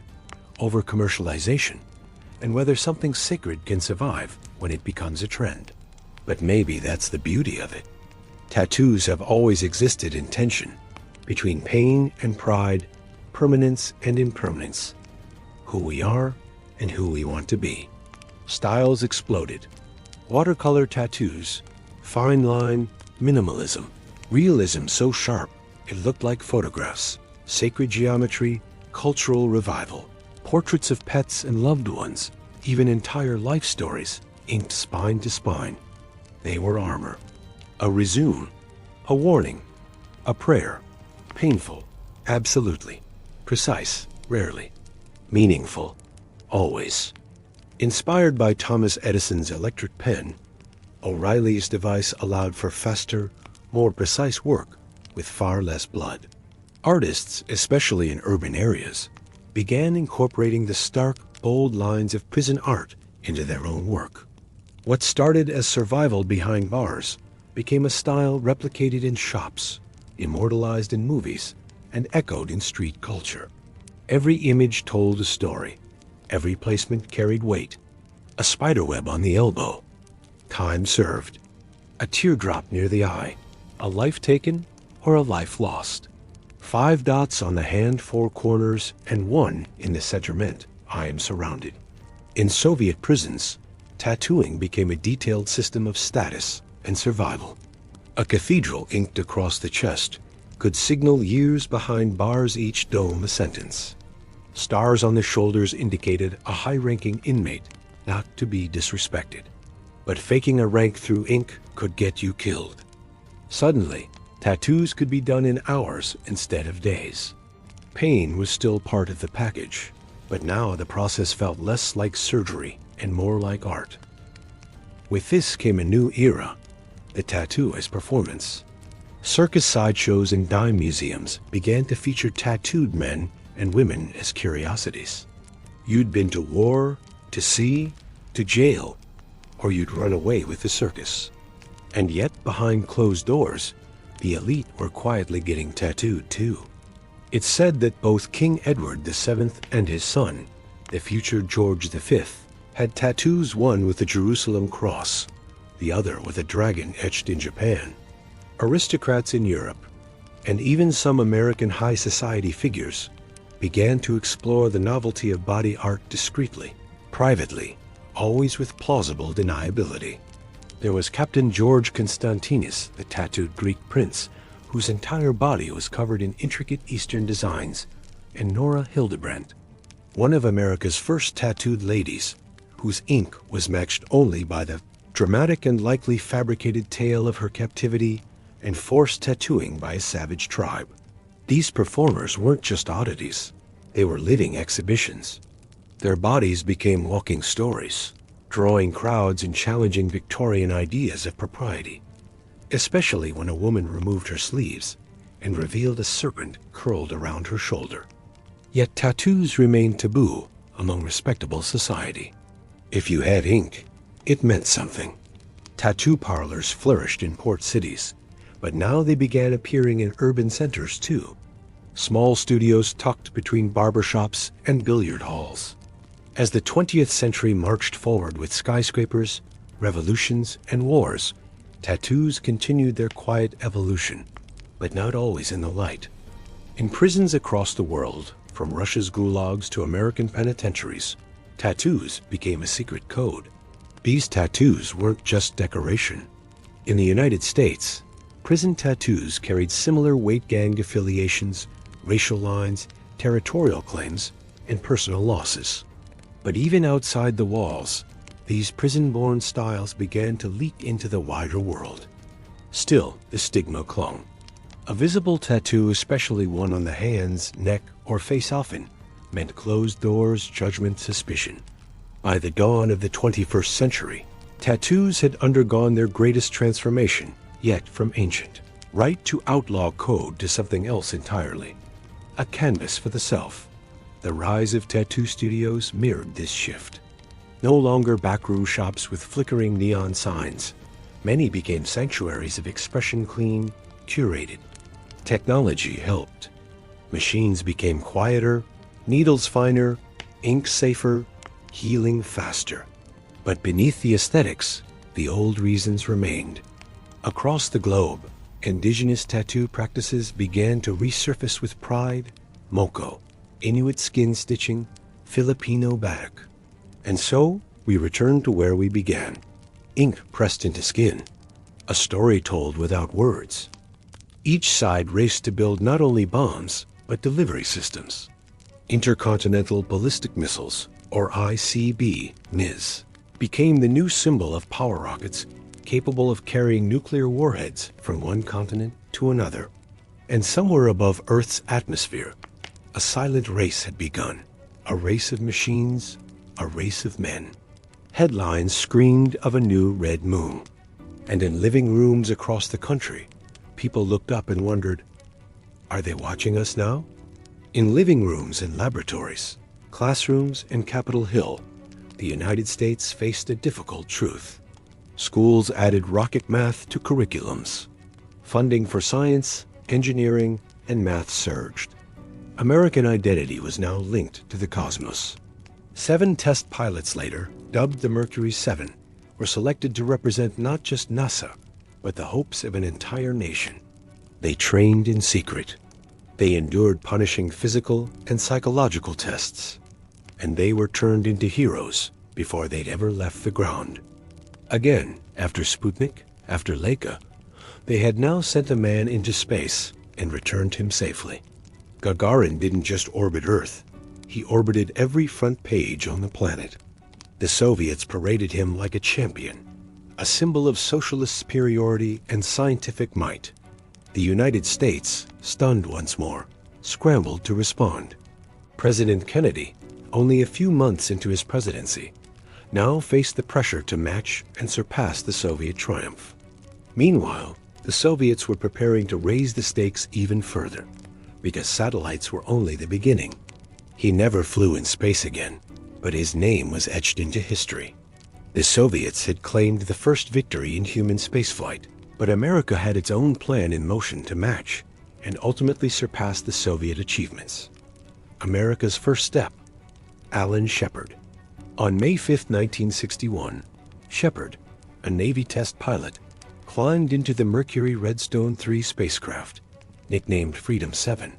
over-commercialization, and whether something sacred can survive when it becomes a trend. But maybe that's the beauty of it. Tattoos have always existed in tension between pain and pride, permanence and impermanence, who we are and who we want to be. Styles exploded. Watercolor tattoos, fine line, minimalism, realism so sharp it looked like photographs, sacred geometry, cultural revival, portraits of pets and loved ones, even entire life stories, inked spine to spine. They were armor. A resume, a warning, a prayer. Painful, absolutely. Precise, rarely. Meaningful, always. Inspired by Thomas Edison's electric pen, O'Reilly's device allowed for faster, more precise work with far less blood. Artists, especially in urban areas, began incorporating the stark, bold lines of prison art into their own work. What started as survival behind bars became a style replicated in shops, immortalized in movies, and echoed in street culture. Every image told a story. Every placement carried weight. A spiderweb on the elbow. Time served. A teardrop near the eye. A life taken or a life lost. 5 dots on the hand 4 corners and 1 in the center meant I am surrounded. In Soviet prisons, tattooing became a detailed system of status and survival. A cathedral inked across the chest could signal years behind bars, each dome a sentence. Stars on the shoulders indicated a high-ranking inmate, not to be disrespected. But faking a rank through ink could get you killed. Suddenly, tattoos could be done in hours instead of days. Pain was still part of the package, but now the process felt less like surgery and more like art. With this came a new era, the tattoo as performance. Circus sideshows and dime museums began to feature tattooed men and women as curiosities. You'd been to war, to sea, to jail, or you'd run away with the circus. And yet, behind closed doors, the elite were quietly getting tattooed too. It's said that both King Edward VII and his son, the future George V, had tattoos, one with the Jerusalem cross, the other with a dragon etched in Japan. Aristocrats in Europe, and even some American high society figures, began to explore the novelty of body art discreetly, privately, always with plausible deniability. There was Captain George Constantinus, the tattooed Greek prince, whose entire body was covered in intricate Eastern designs, and Nora Hildebrandt, one of America's first tattooed ladies, whose ink was matched only by the dramatic and likely fabricated tale of her captivity and forced tattooing by a savage tribe. These performers weren't just oddities, they were living exhibitions. Their bodies became walking stories, drawing crowds and challenging Victorian ideas of propriety, especially when a woman removed her sleeves and revealed a serpent curled around her shoulder. Yet tattoos remained taboo among respectable society. If you had ink, it meant something. Tattoo parlors flourished in port cities, but now they began appearing in urban centers too. Small studios tucked between barbershops and billiard halls. As the 20th century marched forward with skyscrapers, revolutions, and wars, tattoos continued their quiet evolution, but not always in the light. In prisons across the world, from Russia's gulags to American penitentiaries, tattoos became a secret code. These tattoos weren't just decoration. In the United States, Prison tattoos carried similar weight gang affiliations, racial lines, territorial claims, and personal losses. But even outside the walls, these prison-born styles began to leak into the wider world. Still, the stigma clung. A visible tattoo, especially one on the hands, neck, or face often, meant closed doors, judgment, suspicion. By the dawn of the 21st century, tattoos had undergone their greatest transformation, yet from ancient right to outlaw code to something else entirely. A canvas for the self. The rise of tattoo studios mirrored this shift. No longer backroom shops with flickering neon signs. Many became sanctuaries of expression, clean, curated. Technology helped. Machines became quieter, needles finer, ink safer, healing faster. But beneath the aesthetics, the old reasons remained. Across the globe, indigenous tattoo practices began to resurface with pride: Moko, Inuit skin stitching, Filipino batik. And so, we returned to where we began. Ink pressed into skin. A story told without words. Each side raced to build not only bombs, but delivery systems. Intercontinental Ballistic Missiles, or ICB, MIS, became the new symbol of power rockets capable of carrying nuclear warheads from one continent to another. And somewhere above Earth's atmosphere, a silent race had begun. A race of machines, a race of men. Headlines screamed of a new red moon. And in living rooms across the country, people looked up and wondered, are they watching us now? In living rooms and laboratories, classrooms and Capitol Hill, the United States faced a difficult truth. Schools added rocket math to curriculums. Funding for science, engineering, and math surged. American identity was now linked to the cosmos. 7 test pilots later, dubbed the Mercury 7, were selected to represent not just NASA, but the hopes of an entire nation. They trained in secret. They endured punishing physical and psychological tests. And they were turned into heroes before they'd ever left the ground. Again, after Sputnik, after Laika, they had now sent a man into space and returned him safely. Gagarin didn't just orbit Earth. He orbited every front page on the planet. The Soviets paraded him like a champion, a symbol of socialist superiority and scientific might. The United States, stunned once more, scrambled to respond. President Kennedy, only a few months into his presidency, now faced the pressure to match and surpass the Soviet triumph. Meanwhile, the Soviets were preparing to raise the stakes even further, because satellites were only the beginning. He never flew in space again, but his name was etched into history. The Soviets had claimed the first victory in human spaceflight, but America had its own plan in motion to match and ultimately surpass the Soviet achievements. America's first step: Alan Shepard. On May 5, 1961, Shepard, a Navy test pilot, climbed into the Mercury Redstone 3 spacecraft, nicknamed Freedom 7.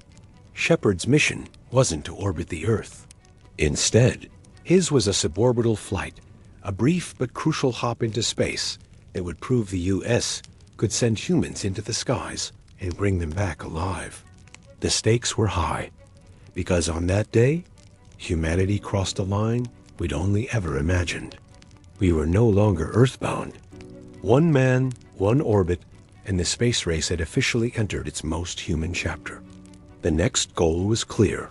Shepard's mission wasn't to orbit the Earth. Instead, his was a suborbital flight, a brief but crucial hop into space that would prove the U.S. could send humans into the skies and bring them back alive. The stakes were high, because on that day, humanity crossed a line we'd only ever imagined. We were no longer earthbound. One man, one orbit, and the space race had officially entered its most human chapter. The next goal was clear: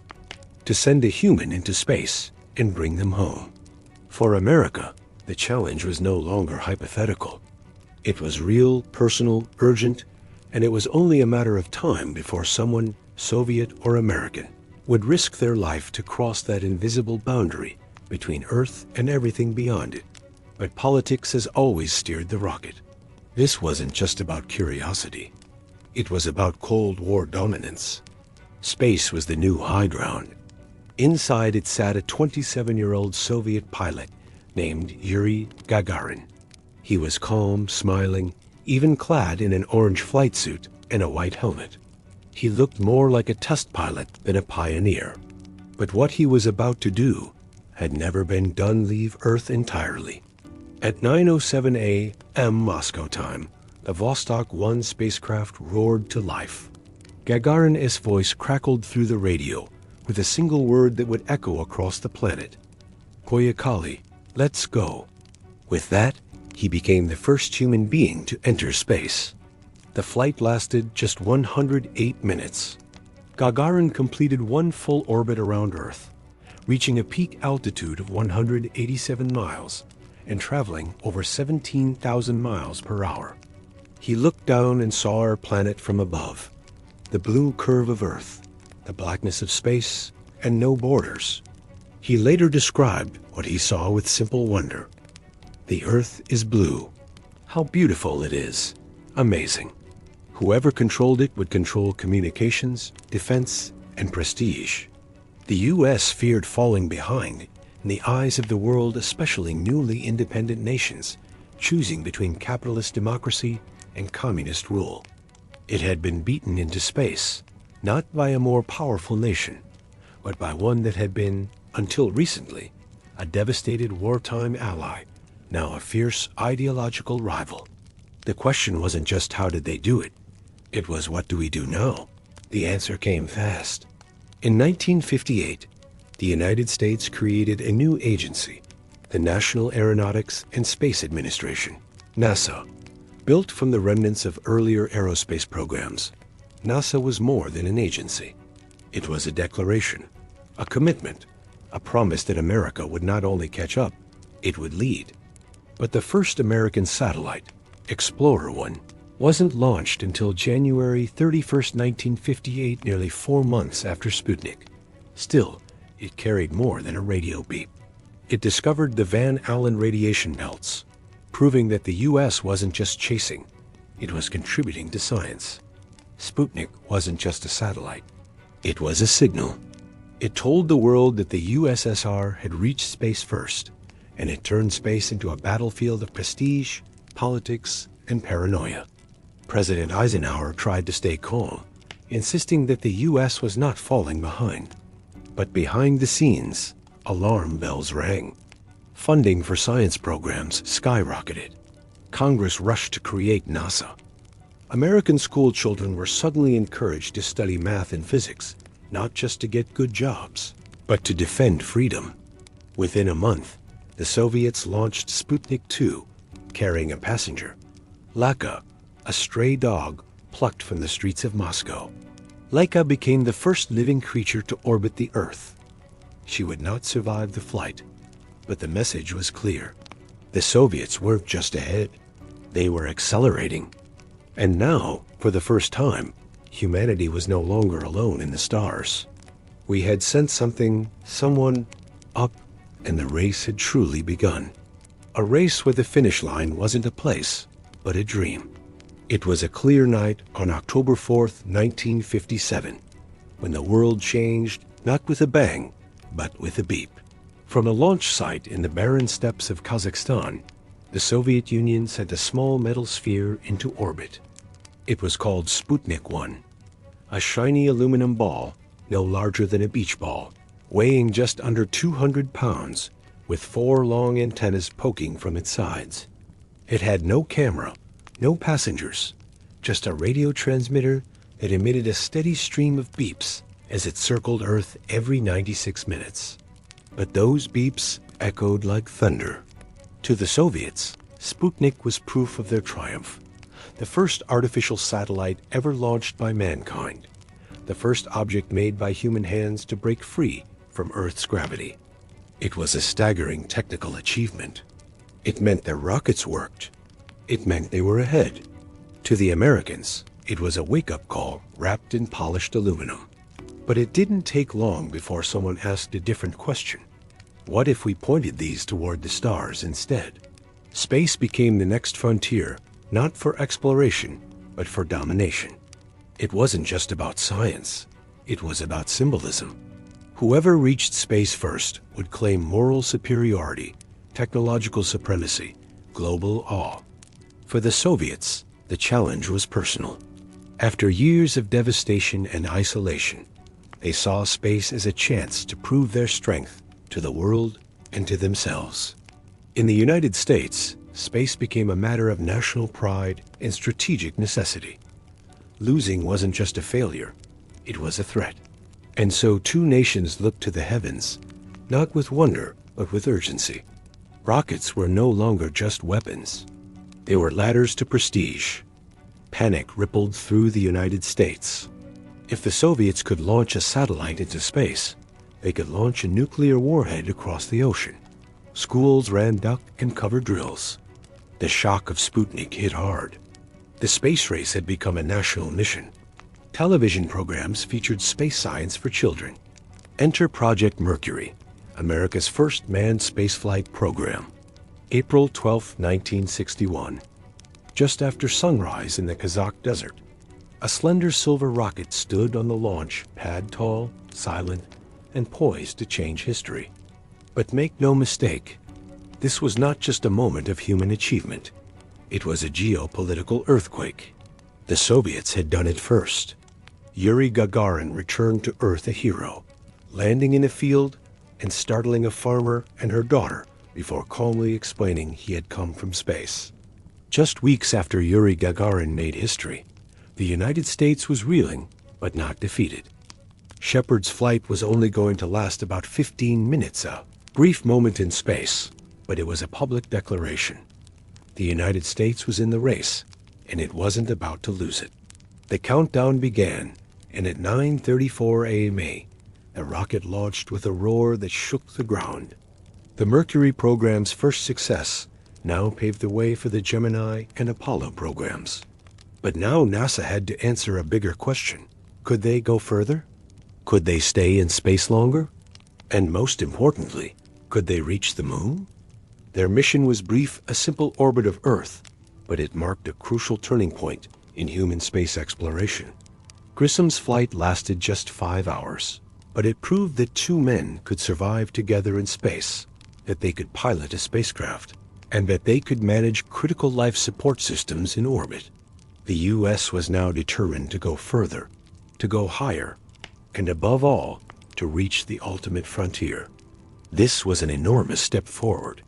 to send a human into space and bring them home. For America, the challenge was no longer hypothetical. It was real, personal, urgent, and it was only a matter of time before someone, Soviet or American, would risk their life to cross that invisible boundary between Earth and everything beyond it. But politics has always steered the rocket. This wasn't just about curiosity. It was about Cold War dominance. Space was the new high ground. Inside it sat a 27-year-old Soviet pilot named Yuri Gagarin. He was calm, smiling, even clad in an orange flight suit and a white helmet. He looked more like a test pilot than a pioneer. But what he was about to do had never been done leave Earth entirely. At 9:07 a.m. Moscow time, the Vostok 1 spacecraft roared to life. Gagarin's voice crackled through the radio with a single word that would echo across the planet. Koyakali, let's go. With that, he became the first human being to enter space. The flight lasted just 108 minutes. Gagarin completed one full orbit around Earth, reaching a peak altitude of 187 miles and traveling over 17,000 miles per hour. He looked down and saw our planet from above, the blue curve of Earth, the blackness of space, and no borders. He later described what he saw with simple wonder. The Earth is blue. How beautiful it is. Amazing. Whoever controlled it would control communications, defense, and prestige. The U.S. feared falling behind in the eyes of the world, especially newly independent nations, choosing between capitalist democracy and communist rule. It had been beaten into space, not by a more powerful nation, but by one that had been, until recently, a devastated wartime ally, now a fierce ideological rival. The question wasn't just how did they do it, it was what do we do now? The answer came fast. In 1958, the United States created a new agency, the National Aeronautics and Space Administration, NASA. Built from the remnants of earlier aerospace programs, NASA was more than an agency. It was a declaration, a commitment, a promise that America would not only catch up, it would lead. But the first American satellite, Explorer 1, wasn't launched until January 31st, 1958, nearly 4 months after Sputnik. Still, it carried more than a radio beep. It discovered the Van Allen radiation belts, proving that the U.S. wasn't just chasing, it was contributing to science. Sputnik wasn't just a satellite, it was a signal. It told the world that the USSR had reached space first, and it turned space into a battlefield of prestige, politics, and paranoia. President Eisenhower tried to stay calm, insisting that the U.S. was not falling behind. But behind the scenes, alarm bells rang. Funding for science programs skyrocketed. Congress rushed to create NASA. American school children were suddenly encouraged to study math and physics, not just to get good jobs, but to defend freedom. Within a month, the Soviets launched Sputnik 2, carrying a passenger, Laika, a stray dog plucked from the streets of Moscow. Laika became the first living creature to orbit the Earth. She would not survive the flight, but the message was clear. The Soviets weren't just ahead, they were accelerating. And now, for the first time, humanity was no longer alone in the stars. We had sent someone up, and the race had truly begun. A race where the finish line wasn't a place, but a dream. It was a clear night on October 4th, 1957, when the world changed, not with a bang, but with a beep. From a launch site in the barren steppes of Kazakhstan, the Soviet Union sent a small metal sphere into orbit. It was called Sputnik 1, a shiny aluminum ball no larger than a beach ball, weighing just under 200 pounds, with 4 long antennas poking from its sides. It had no camera, no passengers, just a radio transmitter that emitted a steady stream of beeps as it circled Earth every 96 minutes. But those beeps echoed like thunder. To the Soviets, Sputnik was proof of their triumph. The first artificial satellite ever launched by mankind. The first object made by human hands to break free from Earth's gravity. It was a staggering technical achievement. It meant their rockets worked. It meant they were ahead. To the Americans, it was a wake-up call wrapped in polished aluminum. But it didn't take long before someone asked a different question. What if we pointed these toward the stars instead? Space became the next frontier, not for exploration, but for domination. It wasn't just about science. It was about symbolism. Whoever reached space first would claim moral superiority, technological supremacy, global awe. For the Soviets, the challenge was personal. After years of devastation and isolation, they saw space as a chance to prove their strength to the world and to themselves. In the United States, space became a matter of national pride and strategic necessity. Losing wasn't just a failure, it was a threat. And so two nations looked to the heavens, not with wonder, but with urgency. Rockets were no longer just weapons. They were ladders to prestige. Panic rippled through the United States. If the Soviets could launch a satellite into space, they could launch a nuclear warhead across the ocean. Schools ran duck and cover drills. The shock of Sputnik hit hard. The space race had become a national mission. Television programs featured space science for children. Enter Project Mercury, America's first manned spaceflight program. April 12, 1961. Just after sunrise in the Kazakh desert, a slender silver rocket stood on the launch pad, tall, silent, and poised to change history. But make no mistake, this was not just a moment of human achievement. It was a geopolitical earthquake. The Soviets had done it first. Yuri Gagarin returned to Earth a hero, landing in a field and startling a farmer and her daughter before calmly explaining he had come from space. Just weeks after Yuri Gagarin made history, the United States was reeling, but not defeated. Shepard's flight was only going to last about 15 minutes, a brief moment in space, but it was a public declaration. The United States was in the race, and it wasn't about to lose it. The countdown began, and at 9:34 a.m., the rocket launched with a roar that shook the ground. The Mercury program's first success now paved the way for the Gemini and Apollo programs. But now NASA had to answer a bigger question. Could they go further? Could they stay in space longer? And most importantly, could they reach the moon? Their mission was brief, a simple orbit of Earth, but it marked a crucial turning point in human space exploration. Grissom's flight lasted just 5 hours, but it proved that two men could survive together in space, that they could pilot a spacecraft, and that they could manage critical life support systems in orbit. The U.S. was now determined to go further, to go higher, and above all, to reach the ultimate frontier. This was an enormous step forward,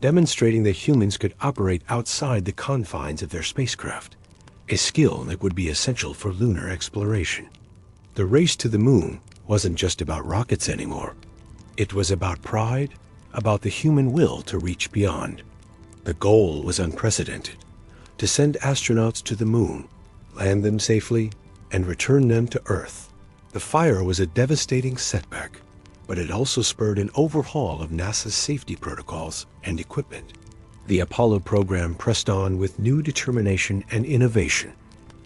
demonstrating that humans could operate outside the confines of their spacecraft, a skill that would be essential for lunar exploration. The race to the moon wasn't just about rockets anymore. It was about pride, about the human will to reach beyond. The goal was unprecedented: to send astronauts to the moon, land them safely, and return them to Earth. The fire was a devastating setback, but it also spurred an overhaul of NASA's safety protocols and equipment. The Apollo program pressed on with new determination and innovation,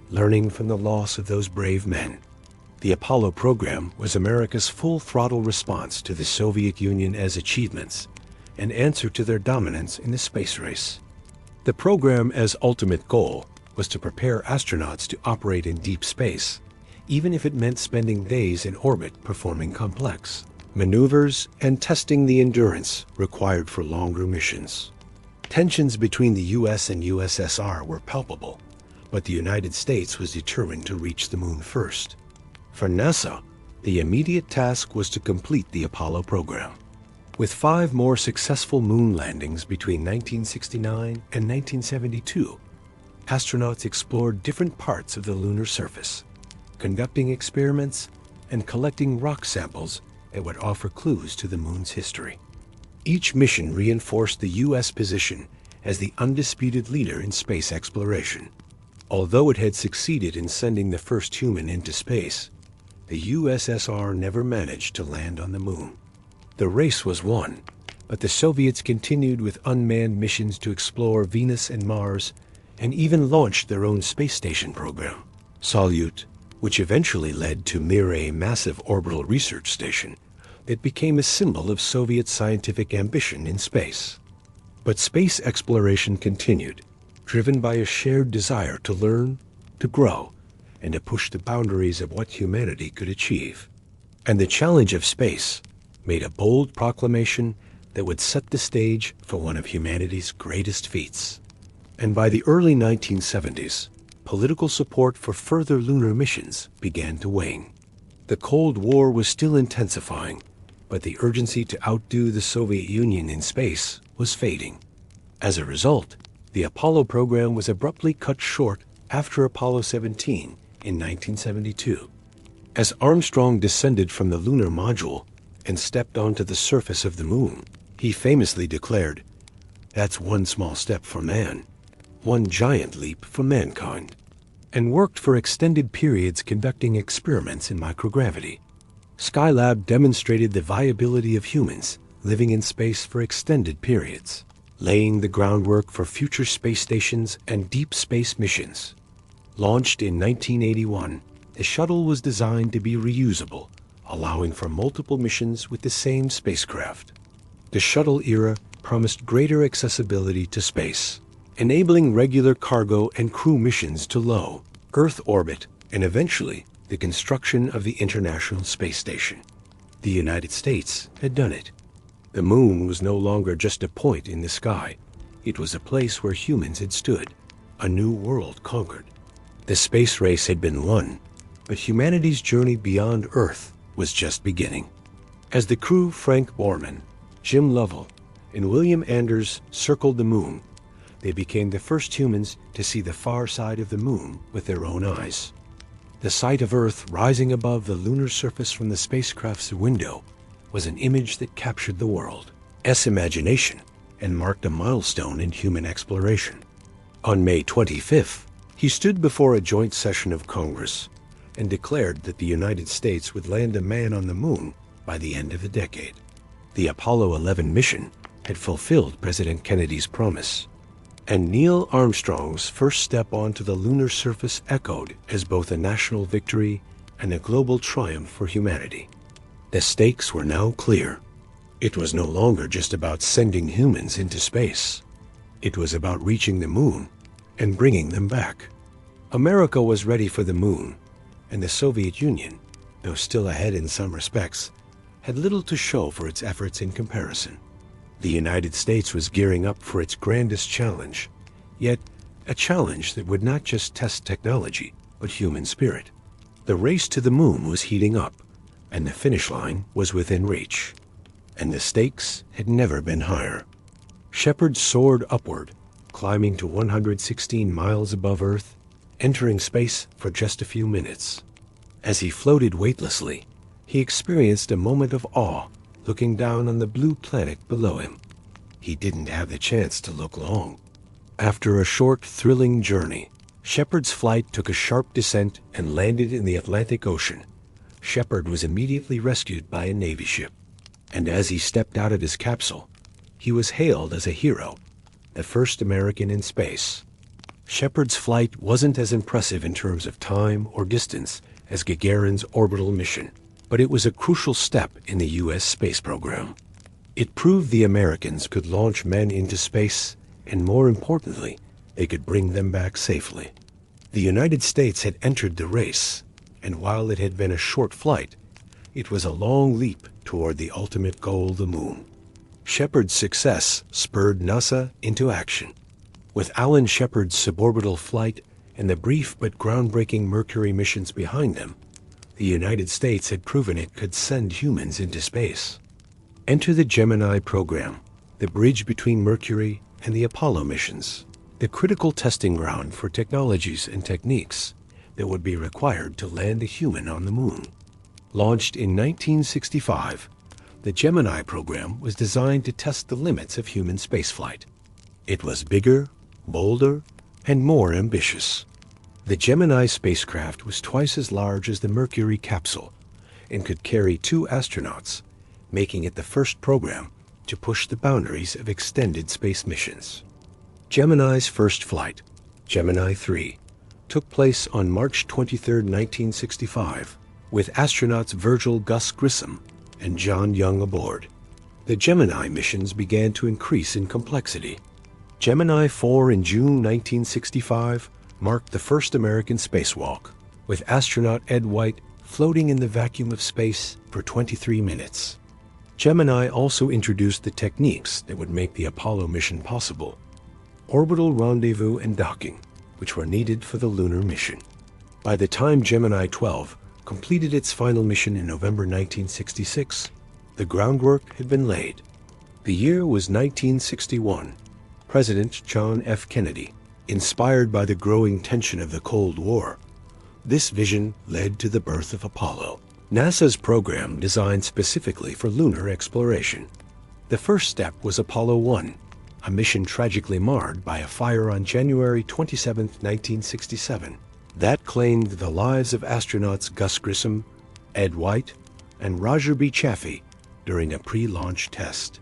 learning from the loss of those brave men. The Apollo program was America's full-throttle response to the Soviet Union's achievements, an answer to their dominance in the space race. The program's ultimate goal was to prepare astronauts to operate in deep space, even if it meant spending days in orbit performing complex maneuvers and testing the endurance required for longer missions. Tensions between the U.S. and USSR were palpable, but the United States was determined to reach the moon first. For NASA, the immediate task was to complete the Apollo program. With 5 more successful moon landings between 1969 and 1972, astronauts explored different parts of the lunar surface, conducting experiments and collecting rock samples that would offer clues to the moon's history. Each mission reinforced the U.S. position as the undisputed leader in space exploration. Although it had succeeded in sending the first human into space, the USSR never managed to land on the moon. The race was won, but the Soviets continued with unmanned missions to explore Venus and Mars, and even launched their own space station program, Salyut, which eventually led to Mir, a massive orbital research station that became a symbol of Soviet scientific ambition in space. But space exploration continued, driven by a shared desire to learn, to grow, and to push the boundaries of what humanity could achieve. And the challenge of space made a bold proclamation that would set the stage for one of humanity's greatest feats. And by the early 1970s, political support for further lunar missions began to wane. The Cold War was still intensifying, but the urgency to outdo the Soviet Union in space was fading. As a result, the Apollo program was abruptly cut short after Apollo 17 in 1972. As Armstrong descended from the lunar module and stepped onto the surface of the moon, he famously declared, "That's one small step for man, one giant leap for mankind," and worked for extended periods conducting experiments in microgravity. Skylab demonstrated the viability of humans living in space for extended periods, laying the groundwork for future space stations and deep space missions. Launched in 1981, the shuttle was designed to be reusable, allowing for multiple missions with the same spacecraft. The shuttle era promised greater accessibility to space, enabling regular cargo and crew missions to low Earth orbit and eventually the construction of the International Space Station. The United States had done it. The moon was no longer just a point in the sky. It was a place where humans had stood, a new world conquered. The space race had been won, but humanity's journey beyond Earth was just beginning. As the crew Frank Borman, Jim Lovell, and William Anders circled the moon, they became the first humans to see the far side of the moon with their own eyes. The sight of Earth rising above the lunar surface from the spacecraft's window was an image that captured the world's imagination and marked a milestone in human exploration. On May 25th, he stood before a joint session of Congress and declared that the United States would land a man on the moon by the end of the decade. The Apollo 11 mission had fulfilled President Kennedy's promise, and Neil Armstrong's first step onto the lunar surface echoed as both a national victory and a global triumph for humanity. The stakes were now clear. It was no longer just about sending humans into space. It was about reaching the moon and bringing them back. America was ready for the moon, and the Soviet Union, though still ahead in some respects, had little to show for its efforts in comparison. The United States was gearing up for its grandest challenge, yet a challenge that would not just test technology, but human spirit. The race to the moon was heating up, and the finish line was within reach. And the stakes had never been higher. Shepard soared upward, climbing to 116 miles above Earth, entering space for just a few minutes. As he floated weightlessly, he experienced a moment of awe, looking down on the blue planet below him. He didn't have the chance to look long. After a short, thrilling journey, Shepard's flight took a sharp descent and landed in the Atlantic Ocean. Shepard was immediately rescued by a Navy ship, and as he stepped out of his capsule, he was hailed as a hero, the first American in space. Shepard's flight wasn't as impressive in terms of time or distance as Gagarin's orbital mission, but it was a crucial step in the U.S. space program. It proved the Americans could launch men into space, and more importantly, they could bring them back safely. The United States had entered the race, and while it had been a short flight, it was a long leap toward the ultimate goal, the moon. Shepard's success spurred NASA into action. With Alan Shepard's suborbital flight and the brief but groundbreaking Mercury missions behind them, the United States had proven it could send humans into space. Enter the Gemini program, the bridge between Mercury and the Apollo missions, the critical testing ground for technologies and techniques that would be required to land a human on the moon. Launched in 1965, the Gemini program was designed to test the limits of human spaceflight. It was bigger, bolder, and more ambitious. The Gemini spacecraft was twice as large as the Mercury capsule and could carry 2 astronauts, making it the first program to push the boundaries of extended space missions. Gemini's first flight, Gemini 3, took place on March 23, 1965, with astronauts Virgil Gus Grissom and John Young aboard. The Gemini missions began to increase in complexity. Gemini 4 in June 1965 marked the first American spacewalk, with astronaut Ed White floating in the vacuum of space for 23 minutes. Gemini also introduced the techniques that would make the Apollo mission possible: orbital rendezvous and docking, which were needed for the lunar mission. By the time Gemini 12 completed its final mission in November 1966, the groundwork had been laid. The year was 1961, President John F. Kennedy, inspired by the growing tension of the Cold War. This vision led to the birth of Apollo, NASA's program designed specifically for lunar exploration. The first step was Apollo 1, a mission tragically marred by a fire on January 27, 1967, that claimed the lives of astronauts Gus Grissom, Ed White, and Roger B. Chaffee during a pre-launch test.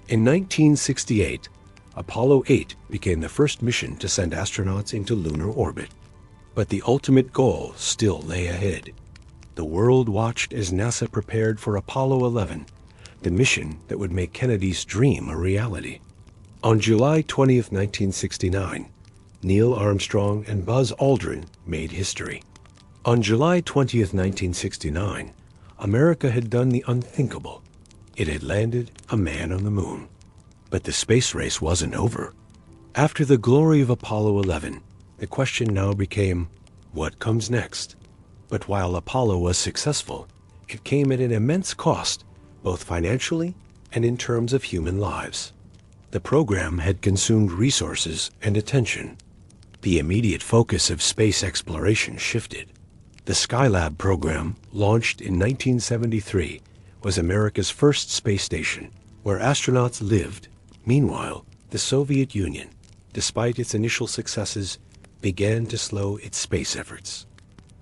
In 1968, Apollo 8 became the first mission to send astronauts into lunar orbit. But the ultimate goal still lay ahead. The world watched as NASA prepared for Apollo 11, the mission that would make Kennedy's dream a reality. On July 20, 1969, Neil Armstrong and Buzz Aldrin made history. On July 20, 1969, America had done the unthinkable. It had landed a man on the moon. But the space race wasn't over. After the glory of Apollo 11, the question now became, what comes next? But while Apollo was successful, it came at an immense cost, both financially and in terms of human lives. The program had consumed resources and attention. The immediate focus of space exploration shifted. The Skylab program, launched in 1973, was America's first space station, where astronauts lived. Meanwhile, the Soviet Union, despite its initial successes, began to slow its space efforts.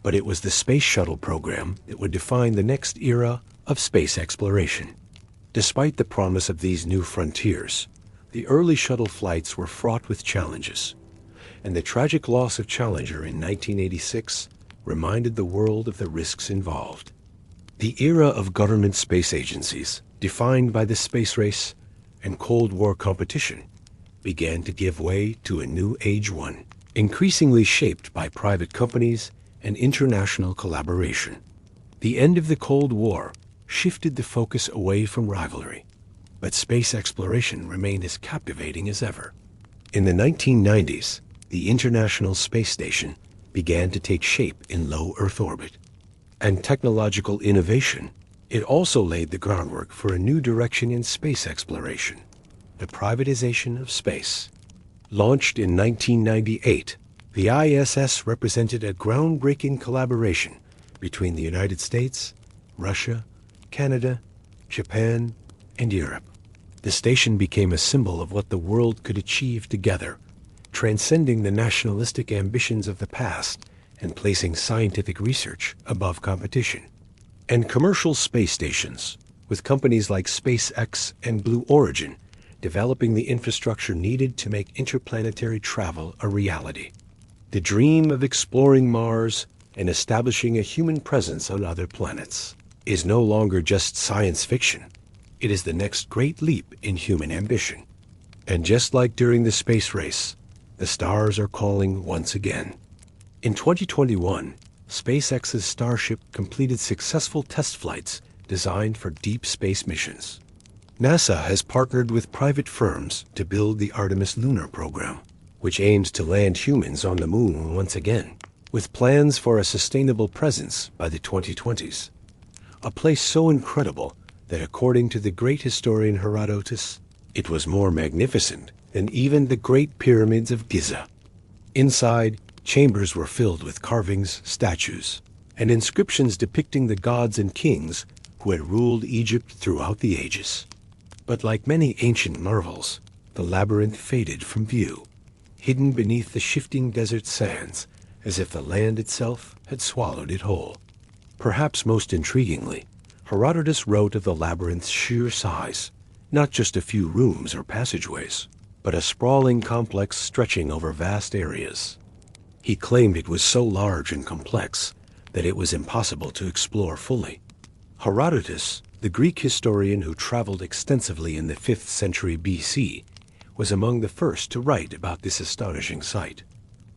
But it was the Space Shuttle program that would define the next era of space exploration. Despite the promise of these new frontiers, the early shuttle flights were fraught with challenges, and the tragic loss of Challenger in 1986 reminded the world of the risks involved. The era of government space agencies, defined by the space race and Cold War competition, began to give way to a new Age 1, increasingly shaped by private companies and international collaboration. The end of the Cold War shifted the focus away from rivalry, but space exploration remained as captivating as ever. In the 1990s, the International Space Station began to take shape in low Earth orbit. And technological innovation, it also laid the groundwork for a new direction in space exploration, the privatization of space. Launched in 1998, the ISS represented a groundbreaking collaboration between the United States, Russia, Canada, Japan, and Europe. The station became a symbol of what the world could achieve together, transcending the nationalistic ambitions of the past and placing scientific research above competition. And commercial space stations, with companies like SpaceX and Blue Origin developing the infrastructure needed to make interplanetary travel a reality. The dream of exploring Mars and establishing a human presence on other planets is no longer just science fiction. It is the next great leap in human ambition. And just like during the space race, the stars are calling once again. In 2021, SpaceX's Starship completed successful test flights designed for deep space missions. NASA has partnered with private firms to build the Artemis lunar program, which aims to land humans on the moon once again, with plans for a sustainable presence by the 2020s. A place so incredible that, according to the great historian Herodotus, it was more magnificent than even the Great Pyramids of Giza. Inside, chambers were filled with carvings, statues, and inscriptions depicting the gods and kings who had ruled Egypt throughout the ages. But like many ancient marvels, the labyrinth faded from view, hidden beneath the shifting desert sands, as if the land itself had swallowed it whole. Perhaps most intriguingly, Herodotus wrote of the labyrinth's sheer size, not just a few rooms or passageways, but a sprawling complex stretching over vast areas. He claimed it was so large and complex that it was impossible to explore fully. Herodotus, the Greek historian who traveled extensively in the 5th century BC, was among the first to write about this astonishing sight.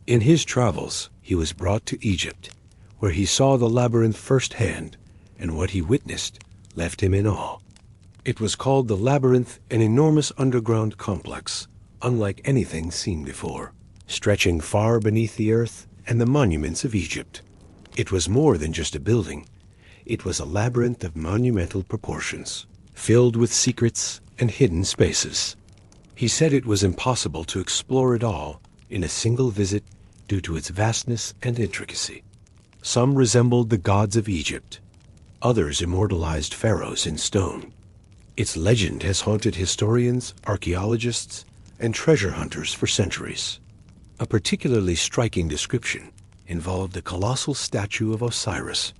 In his travels, he was brought to Egypt, where he saw the labyrinth firsthand, and what he witnessed left him in awe. It was called the Labyrinth, an enormous underground complex, unlike anything seen before, stretching far beneath the earth and the monuments of Egypt. It was more than just a building. It was a labyrinth of monumental proportions, filled with secrets and hidden spaces. He said it was impossible to explore it all in a single visit due to its vastness and intricacy. Some resembled the gods of Egypt. Others immortalized pharaohs in stone. Its legend has haunted historians, archaeologists, and treasure hunters for centuries. A particularly striking description involved a colossal statue of Osiris,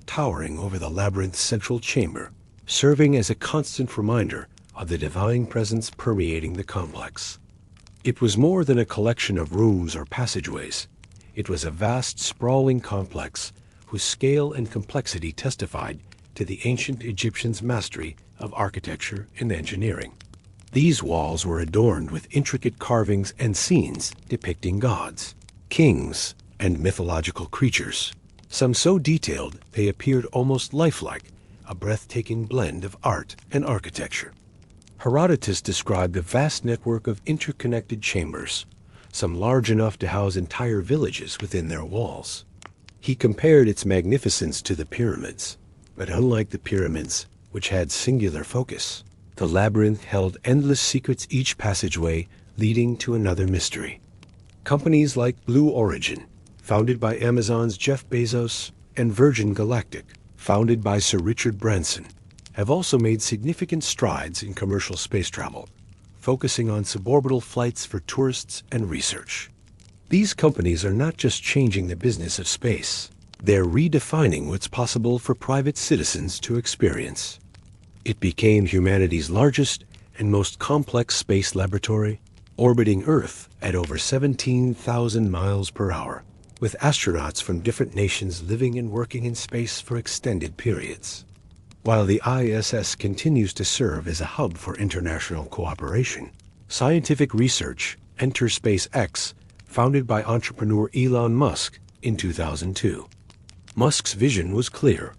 towering over the labyrinth's central chamber, serving as a constant reminder of the divine presence permeating the complex. It was more than a collection of rooms or passageways. It was a vast, sprawling complex whose scale and complexity testified to the ancient Egyptians' mastery of architecture and engineering. These walls were adorned with intricate carvings and scenes depicting gods, kings, and mythological creatures, some so detailed they appeared almost lifelike, a breathtaking blend of art and architecture. Herodotus described a vast network of interconnected chambers, some large enough to house entire villages within their walls. He compared its magnificence to the pyramids, but unlike the pyramids, which had singular focus, the labyrinth held endless secrets, each passageway leading to another mystery. Companies like Blue Origin, founded by Amazon's Jeff Bezos, and Virgin Galactic, founded by Sir Richard Branson, have also made significant strides in commercial space travel, focusing on suborbital flights for tourists and research. These companies are not just changing the business of space, they're redefining what's possible for private citizens to experience. It became humanity's largest and most complex space laboratory, orbiting Earth at over 17,000 miles per hour, with astronauts from different nations living and working in space for extended periods. While the ISS continues to serve as a hub for international cooperation, scientific research enters SpaceX, founded by entrepreneur Elon Musk in 2002. Musk's vision was clear: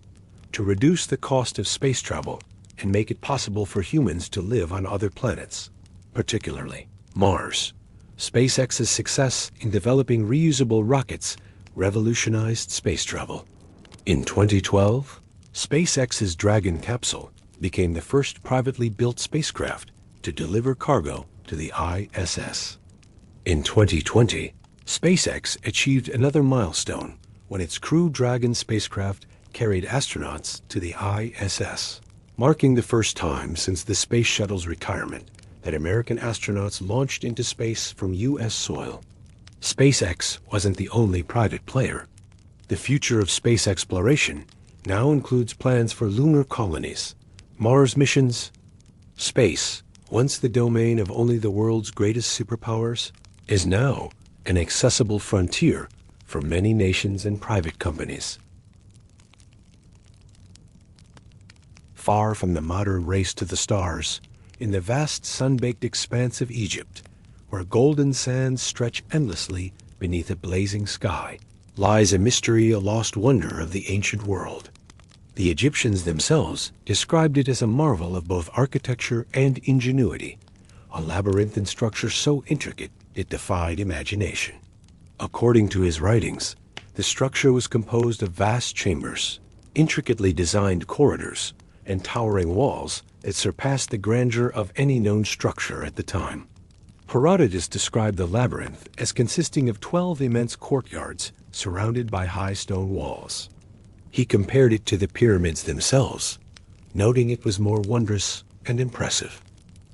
to reduce the cost of space travel and make it possible for humans to live on other planets, particularly Mars. SpaceX's success in developing reusable rockets revolutionized space travel. In 2012, SpaceX's Dragon capsule became the first privately built spacecraft to deliver cargo to the ISS. In 2020, SpaceX achieved another milestone when its Crew Dragon spacecraft carried astronauts to the ISS, marking the first time since the Space Shuttle's retirement that American astronauts launched into space from U.S. soil. SpaceX wasn't the only private player. The future of space exploration now includes plans for lunar colonies, Mars missions. Space, once the domain of only the world's greatest superpowers, is now an accessible frontier for many nations and private companies. Far from the modern race to the stars, in the vast sun-baked expanse of Egypt, where golden sands stretch endlessly beneath a blazing sky, lies a mystery, a lost wonder of the ancient world. The Egyptians themselves described it as a marvel of both architecture and ingenuity, a labyrinthine structure so intricate it defied imagination. According to his writings, the structure was composed of vast chambers, intricately designed corridors, and towering walls that surpassed the grandeur of any known structure at the time. Herodotus described the labyrinth as consisting of 12 immense courtyards surrounded by high stone walls. He compared it to the pyramids themselves, noting it was more wondrous and impressive.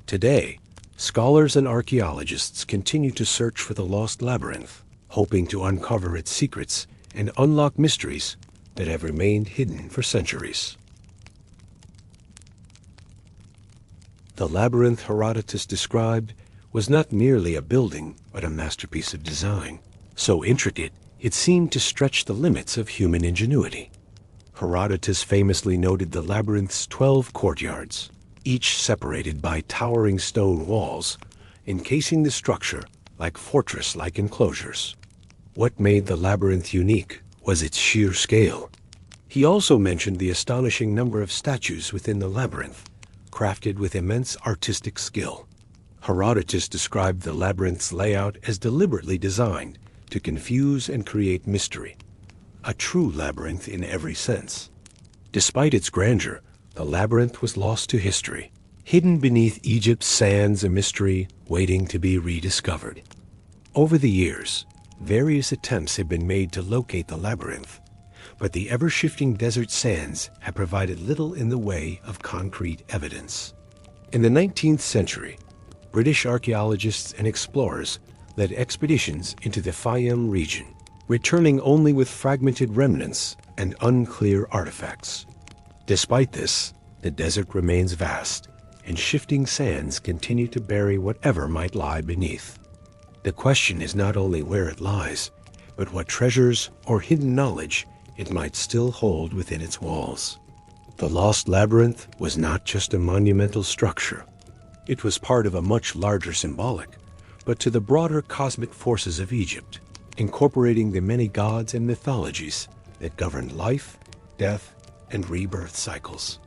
Today, scholars and archaeologists continue to search for the lost labyrinth, hoping to uncover its secrets and unlock mysteries that have remained hidden for centuries. The labyrinth Herodotus described was not merely a building, but a masterpiece of design, so intricate it seemed to stretch the limits of human ingenuity. Herodotus famously noted the labyrinth's 12 courtyards, each separated by towering stone walls, encasing the structure like fortress-like enclosures. What made the labyrinth unique was its sheer scale. He also mentioned the astonishing number of statues within the labyrinth, crafted with immense artistic skill. Herodotus described the labyrinth's layout as deliberately designed to confuse and create mystery, a true labyrinth in every sense. Despite its grandeur, the labyrinth was lost to history, Hidden beneath Egypt's sands, a mystery waiting to be rediscovered. Over the years, various attempts have been made to locate the labyrinth, but the ever-shifting desert sands have provided little in the way of concrete evidence. In the 19th century, British archaeologists and explorers led expeditions into the Fayum region, returning only with fragmented remnants and unclear artifacts. Despite this, the desert remains vast, and shifting sands continue to bury whatever might lie beneath. The question is not only where it lies, but what treasures or hidden knowledge it might still hold within its walls. The Lost Labyrinth was not just a monumental structure. It was part of a much larger symbolic, but to the broader cosmic forces of Egypt, incorporating the many gods and mythologies that governed life, death, and rebirth cycles.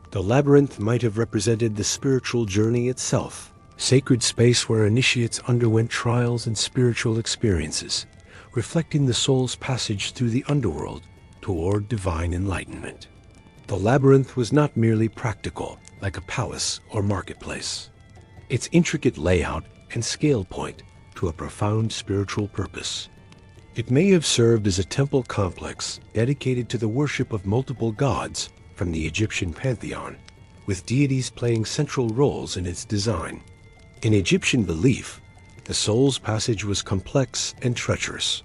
The labyrinth might have represented the spiritual journey itself, sacred space where initiates underwent trials and spiritual experiences, reflecting the soul's passage through the underworld toward divine enlightenment. The labyrinth was not merely practical, like a palace or marketplace. Its intricate layout and scale point to a profound spiritual purpose. It may have served as a temple complex dedicated to the worship of multiple gods from the Egyptian pantheon, with deities playing central roles in its design. In Egyptian belief, the soul's passage was complex and treacherous,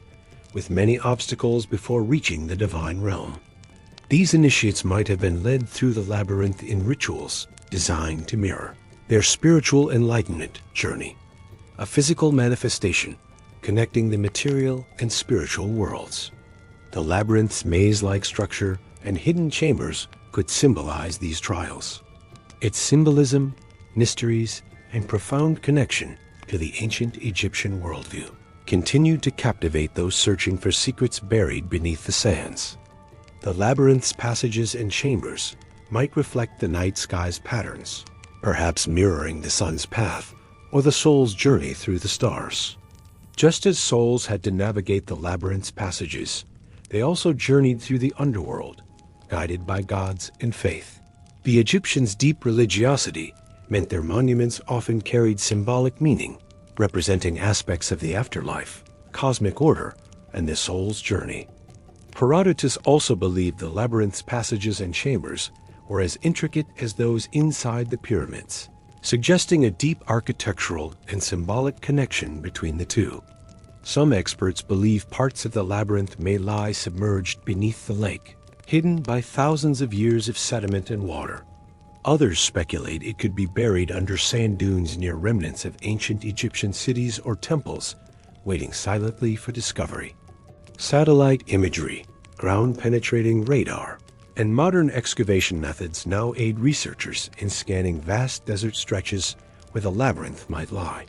with many obstacles before reaching the divine realm. These initiates might have been led through the labyrinth in rituals designed to mirror their spiritual enlightenment journey, a physical manifestation connecting the material and spiritual worlds. The labyrinth's maze-like structure and hidden chambers could symbolize these trials. Its symbolism, mysteries, and profound connection to the ancient Egyptian worldview continued to captivate those searching for secrets buried beneath the sands. The labyrinth's passages and chambers might reflect the night sky's patterns, perhaps mirroring the sun's path or the soul's journey through the stars. Just as souls had to navigate the labyrinth's passages, they also journeyed through the underworld, guided by gods and faith. The Egyptians' deep religiosity meant their monuments often carried symbolic meaning, representing aspects of the afterlife, cosmic order, and the soul's journey. Herodotus also believed the labyrinth's passages and chambers were as intricate as those inside the pyramids, suggesting a deep architectural and symbolic connection between the two. Some experts believe parts of the labyrinth may lie submerged beneath the lake, hidden by thousands of years of sediment and water. Others speculate it could be buried under sand dunes near remnants of ancient Egyptian cities or temples, waiting silently for discovery. Satellite imagery, ground-penetrating radar, and modern excavation methods now aid researchers in scanning vast desert stretches where the labyrinth might lie.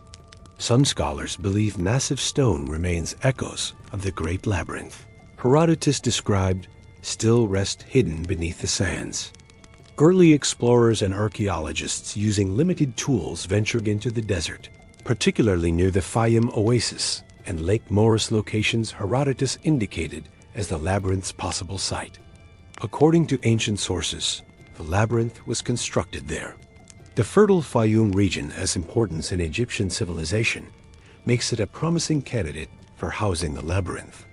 Some scholars believe massive stone remains echoes of the Great Labyrinth. Herodotus described still rest hidden beneath the sands. Early explorers and archaeologists using limited tools ventured into the desert, particularly near the Fayum Oasis and Lake Moeris locations Herodotus indicated as the labyrinth's possible site. According to ancient sources, the labyrinth was constructed there. The fertile Fayum region has importance in Egyptian civilization, makes it a promising candidate for housing the labyrinth.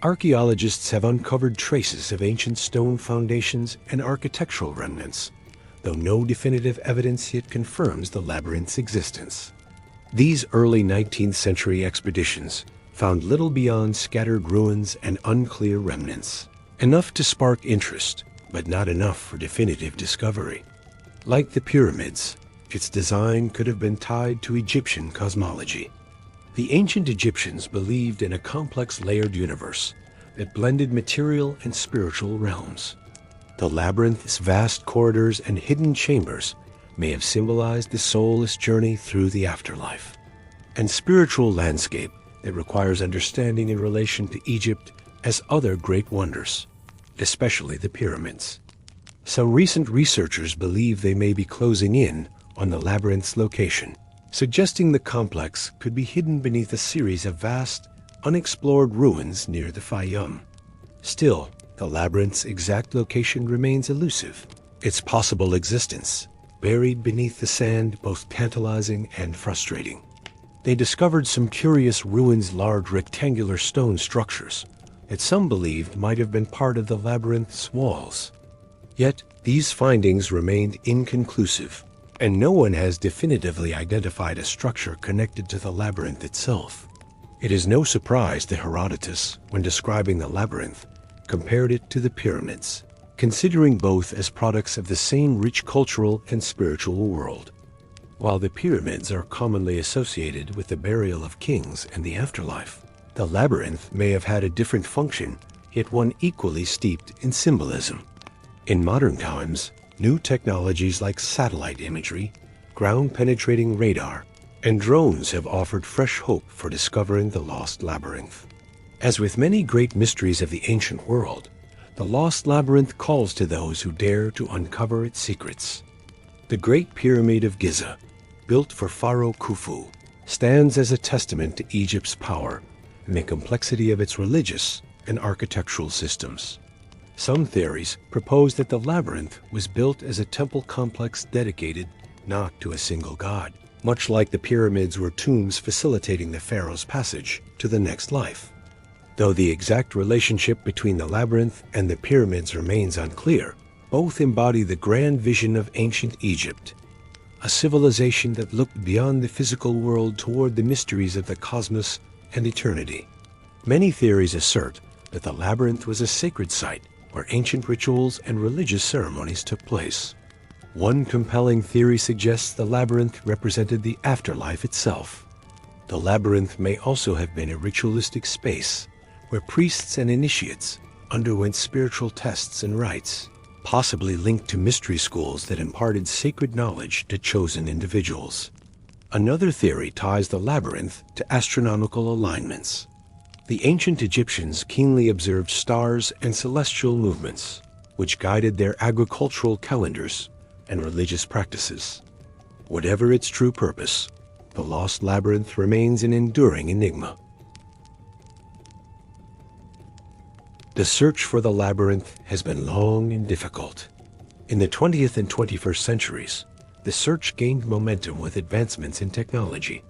Archaeologists have uncovered traces of ancient stone foundations and architectural remnants, though no definitive evidence yet confirms the labyrinth's existence. These early 19th century expeditions found little beyond scattered ruins and unclear remnants, enough to spark interest, but not enough for definitive discovery. Like the pyramids, its design could have been tied to Egyptian cosmology. The ancient Egyptians believed in a complex layered universe that blended material and spiritual realms. The labyrinth's vast corridors and hidden chambers may have symbolized the soul's journey through the afterlife, and spiritual landscape that requires understanding in relation to Egypt as other great wonders, especially the pyramids. Some recent researchers believe they may be closing in on the labyrinth's location, suggesting the complex could be hidden beneath a series of vast, unexplored ruins near the Fayum. Still, the labyrinth's exact location remains elusive. Its possible existence buried beneath the sand, both tantalizing and frustrating. They discovered some curious ruins, large rectangular stone structures that some believed might have been part of the labyrinth's walls. Yet, these findings remained inconclusive, and no one has definitively identified a structure connected to the labyrinth itself. It is no surprise that Herodotus, when describing the labyrinth, compared it to the pyramids, considering both as products of the same rich cultural and spiritual world. While the pyramids are commonly associated with the burial of kings and the afterlife, the labyrinth may have had a different function, yet one equally steeped in symbolism. In modern times, new technologies like satellite imagery, ground-penetrating radar, and drones have offered fresh hope for discovering the lost labyrinth. As with many great mysteries of the ancient world, the lost labyrinth calls to those who dare to uncover its secrets. The Great Pyramid of Giza, built for Pharaoh Khufu, stands as a testament to Egypt's power and the complexity of its religious and architectural systems. Some theories propose that the labyrinth was built as a temple complex dedicated not to a single god, much like the pyramids were tombs facilitating the pharaoh's passage to the next life. Though the exact relationship between the labyrinth and the pyramids remains unclear, both embody the grand vision of ancient Egypt, a civilization that looked beyond the physical world toward the mysteries of the cosmos and eternity. Many theories assert that the labyrinth was a sacred site where ancient rituals and religious ceremonies took place. One compelling theory suggests the labyrinth represented the afterlife itself. The labyrinth may also have been a ritualistic space where priests and initiates underwent spiritual tests and rites, possibly linked to mystery schools that imparted sacred knowledge to chosen individuals. Another theory ties the labyrinth to astronomical alignments. The ancient Egyptians keenly observed stars and celestial movements, which guided their agricultural calendars and religious practices. Whatever its true purpose, the lost labyrinth remains an enduring enigma. The search for the labyrinth has been long and difficult. In the 20th and 21st centuries, the search gained momentum with advancements in technology.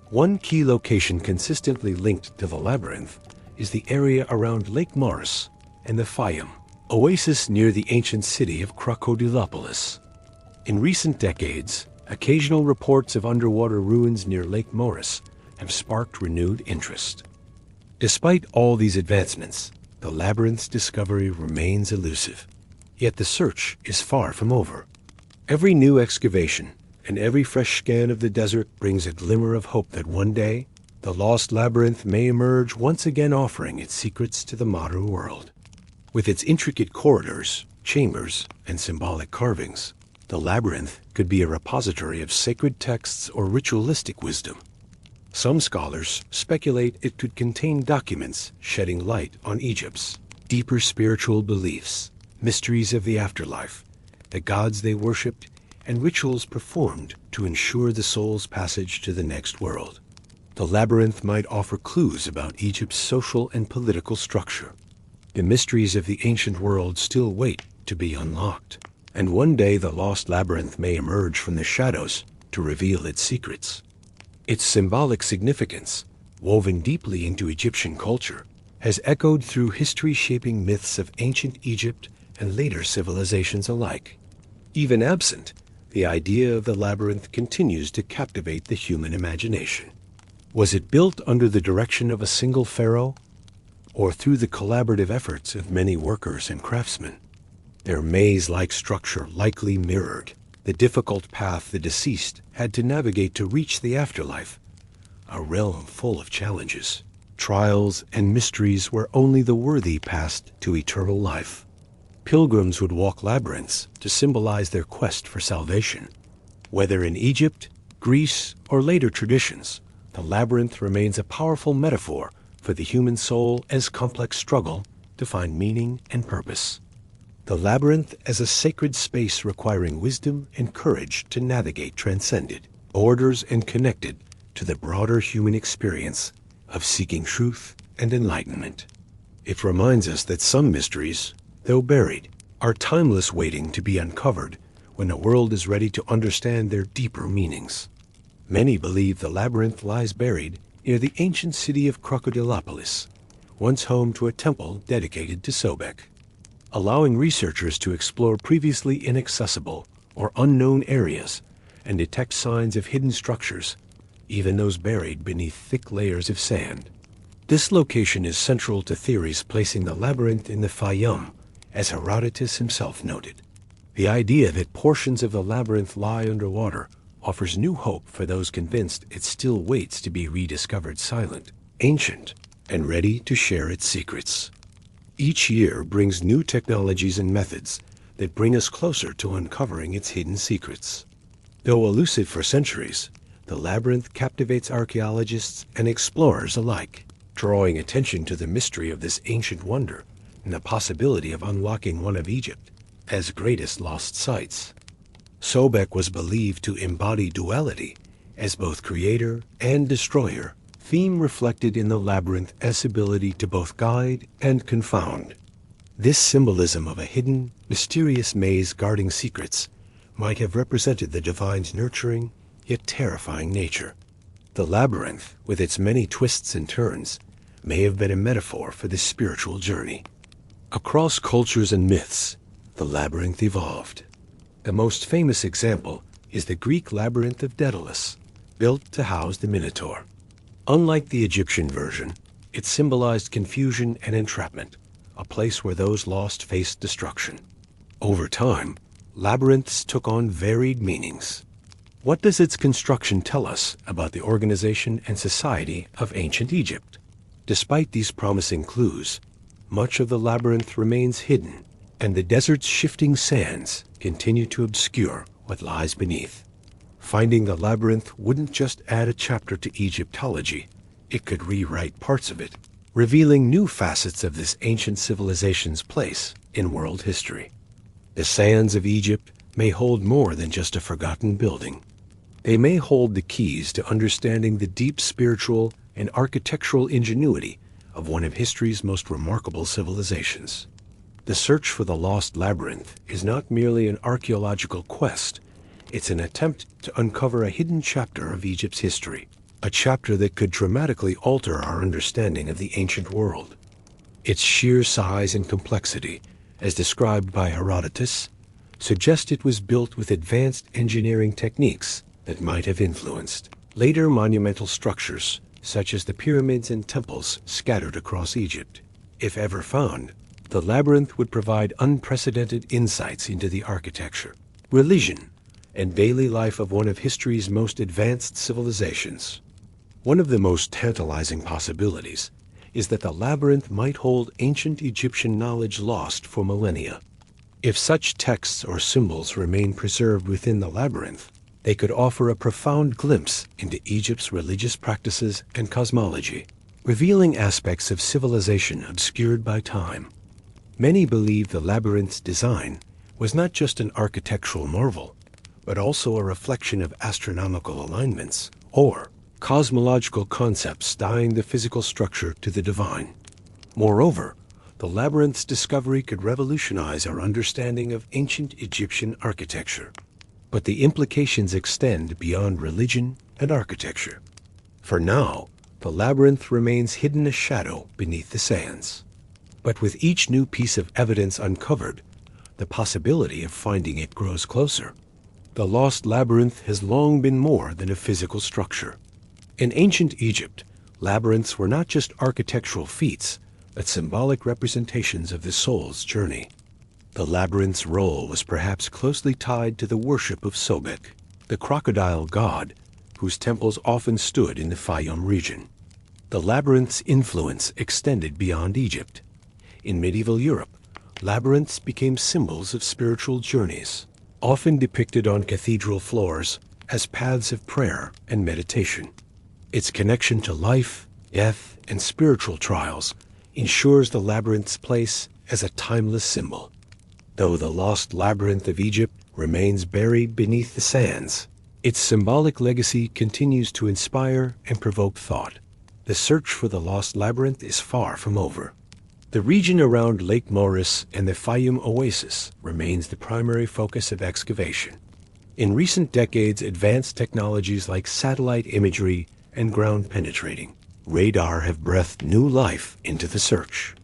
One key location consistently linked to the labyrinth is the area around Lake Moeris and the Fayum, oasis near the ancient city of Crocodilopolis. In recent decades, occasional reports of underwater ruins near Lake Moeris have sparked renewed interest. Despite all these advancements, the labyrinth's discovery remains elusive. Yet the search is far from over. Every new excavation and every fresh scan of the desert brings a glimmer of hope that one day, the lost labyrinth may emerge once again, offering its secrets to the modern world. With its intricate corridors, chambers, and symbolic carvings, the labyrinth could be a repository of sacred texts or ritualistic wisdom. Some scholars speculate it could contain documents shedding light on Egypt's deeper spiritual beliefs, mysteries of the afterlife, the gods they worshipped, and rituals performed to ensure the soul's passage to the next world. The labyrinth might offer clues about Egypt's social and political structure. The mysteries of the ancient world still wait to be unlocked, and one day the lost labyrinth may emerge from the shadows to reveal its secrets. Its symbolic significance, woven deeply into Egyptian culture, has echoed through history-shaping myths of ancient Egypt and later civilizations alike. Even absent, the idea of the labyrinth continues to captivate the human imagination. Was it built under the direction of a single pharaoh, or through the collaborative efforts of many workers and craftsmen? Their maze-like structure likely mirrored the difficult path the deceased had to navigate to reach the afterlife, a realm full of challenges, trials, and mysteries where only the worthy passed to eternal life. Pilgrims would walk labyrinths to symbolize their quest for salvation. Whether in Egypt, Greece, or later traditions, the labyrinth remains a powerful metaphor for the human soul as complex struggle to find meaning and purpose. The labyrinth as a sacred space requiring wisdom and courage to navigate transcended borders and connected to the broader human experience of seeking truth and enlightenment. It reminds us that some mysteries, though buried, are timeless, waiting to be uncovered when the world is ready to understand their deeper meanings. Many believe the labyrinth lies buried near the ancient city of Crocodilopolis, once home to a temple dedicated to Sobek, allowing researchers to explore previously inaccessible or unknown areas and detect signs of hidden structures, even those buried beneath thick layers of sand. This location is central to theories placing the labyrinth in the Fayum, as Herodotus himself noted. The idea that portions of the labyrinth lie underwater offers new hope for those convinced it still waits to be rediscovered silent, ancient, and ready to share its secrets. Each year brings new technologies and methods that bring us closer to uncovering its hidden secrets. Though elusive for centuries, the labyrinth captivates archaeologists and explorers alike, drawing attention to the mystery of this ancient wonder and the possibility of unlocking one of Egypt's greatest lost sites. Sobek was believed to embody duality as both creator and destroyer, theme reflected in the labyrinth's ability to both guide and confound. This symbolism of a hidden, mysterious maze guarding secrets might have represented the divine's nurturing, yet terrifying nature. The labyrinth, with its many twists and turns, may have been a metaphor for this spiritual journey. Across cultures and myths, the labyrinth evolved. The most famous example is the Greek labyrinth of Daedalus, built to house the Minotaur. Unlike the Egyptian version, it symbolized confusion and entrapment, a place where those lost faced destruction. Over time, labyrinths took on varied meanings. What does its construction tell us about the organization and society of ancient Egypt? Despite these promising clues, much of the labyrinth remains hidden, and the desert's shifting sands continue to obscure what lies beneath. Finding the labyrinth wouldn't just add a chapter to Egyptology, it could rewrite parts of it, revealing new facets of this ancient civilization's place in world history. The sands of Egypt may hold more than just a forgotten building. They may hold the keys to understanding the deep spiritual and architectural ingenuity of one of history's most remarkable civilizations. The search for the lost labyrinth is not merely an archaeological quest, it's an attempt to uncover a hidden chapter of Egypt's history, a chapter that could dramatically alter our understanding of the ancient world. Its sheer size and complexity, as described by Herodotus, suggest it was built with advanced engineering techniques that might have influenced later monumental structures, such as the pyramids and temples scattered across Egypt. If ever found, the labyrinth would provide unprecedented insights into the architecture, religion, and daily life of one of history's most advanced civilizations. One of the most tantalizing possibilities is that the labyrinth might hold ancient Egyptian knowledge lost for millennia. If such texts or symbols remain preserved within the labyrinth, they could offer a profound glimpse into Egypt's religious practices and cosmology, revealing aspects of civilization obscured by time. Many believe the labyrinth's design was not just an architectural marvel, but also a reflection of astronomical alignments or cosmological concepts tying the physical structure to the divine. Moreover, the labyrinth's discovery could revolutionize our understanding of ancient Egyptian architecture. But the implications extend beyond religion and architecture. For now, the labyrinth remains hidden a shadow beneath the sands. But with each new piece of evidence uncovered, the possibility of finding it grows closer. The lost labyrinth has long been more than a physical structure. In ancient Egypt, labyrinths were not just architectural feats, but symbolic representations of the soul's journey. The labyrinth's role was perhaps closely tied to the worship of Sobek, the crocodile god, whose temples often stood in the Fayum region. The labyrinth's influence extended beyond Egypt. In medieval Europe, labyrinths became symbols of spiritual journeys, often depicted on cathedral floors as paths of prayer and meditation. Its connection to life, death, and spiritual trials ensures the labyrinth's place as a timeless symbol. Though the lost labyrinth of Egypt remains buried beneath the sands, its symbolic legacy continues to inspire and provoke thought. The search for the lost labyrinth is far from over. The region around Lake Morris and the Fayum Oasis remains the primary focus of excavation. In recent decades, advanced technologies like satellite imagery and ground-penetrating radar have breathed new life into the search.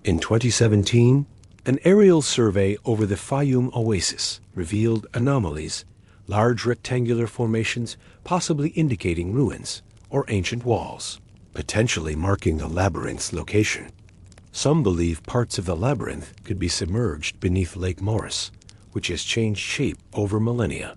In 2017, an aerial survey over the Fayum Oasis revealed anomalies, large rectangular formations possibly indicating ruins or ancient walls, potentially marking the labyrinth's location. Some believe parts of the labyrinth could be submerged beneath Lake Morris, which has changed shape over millennia.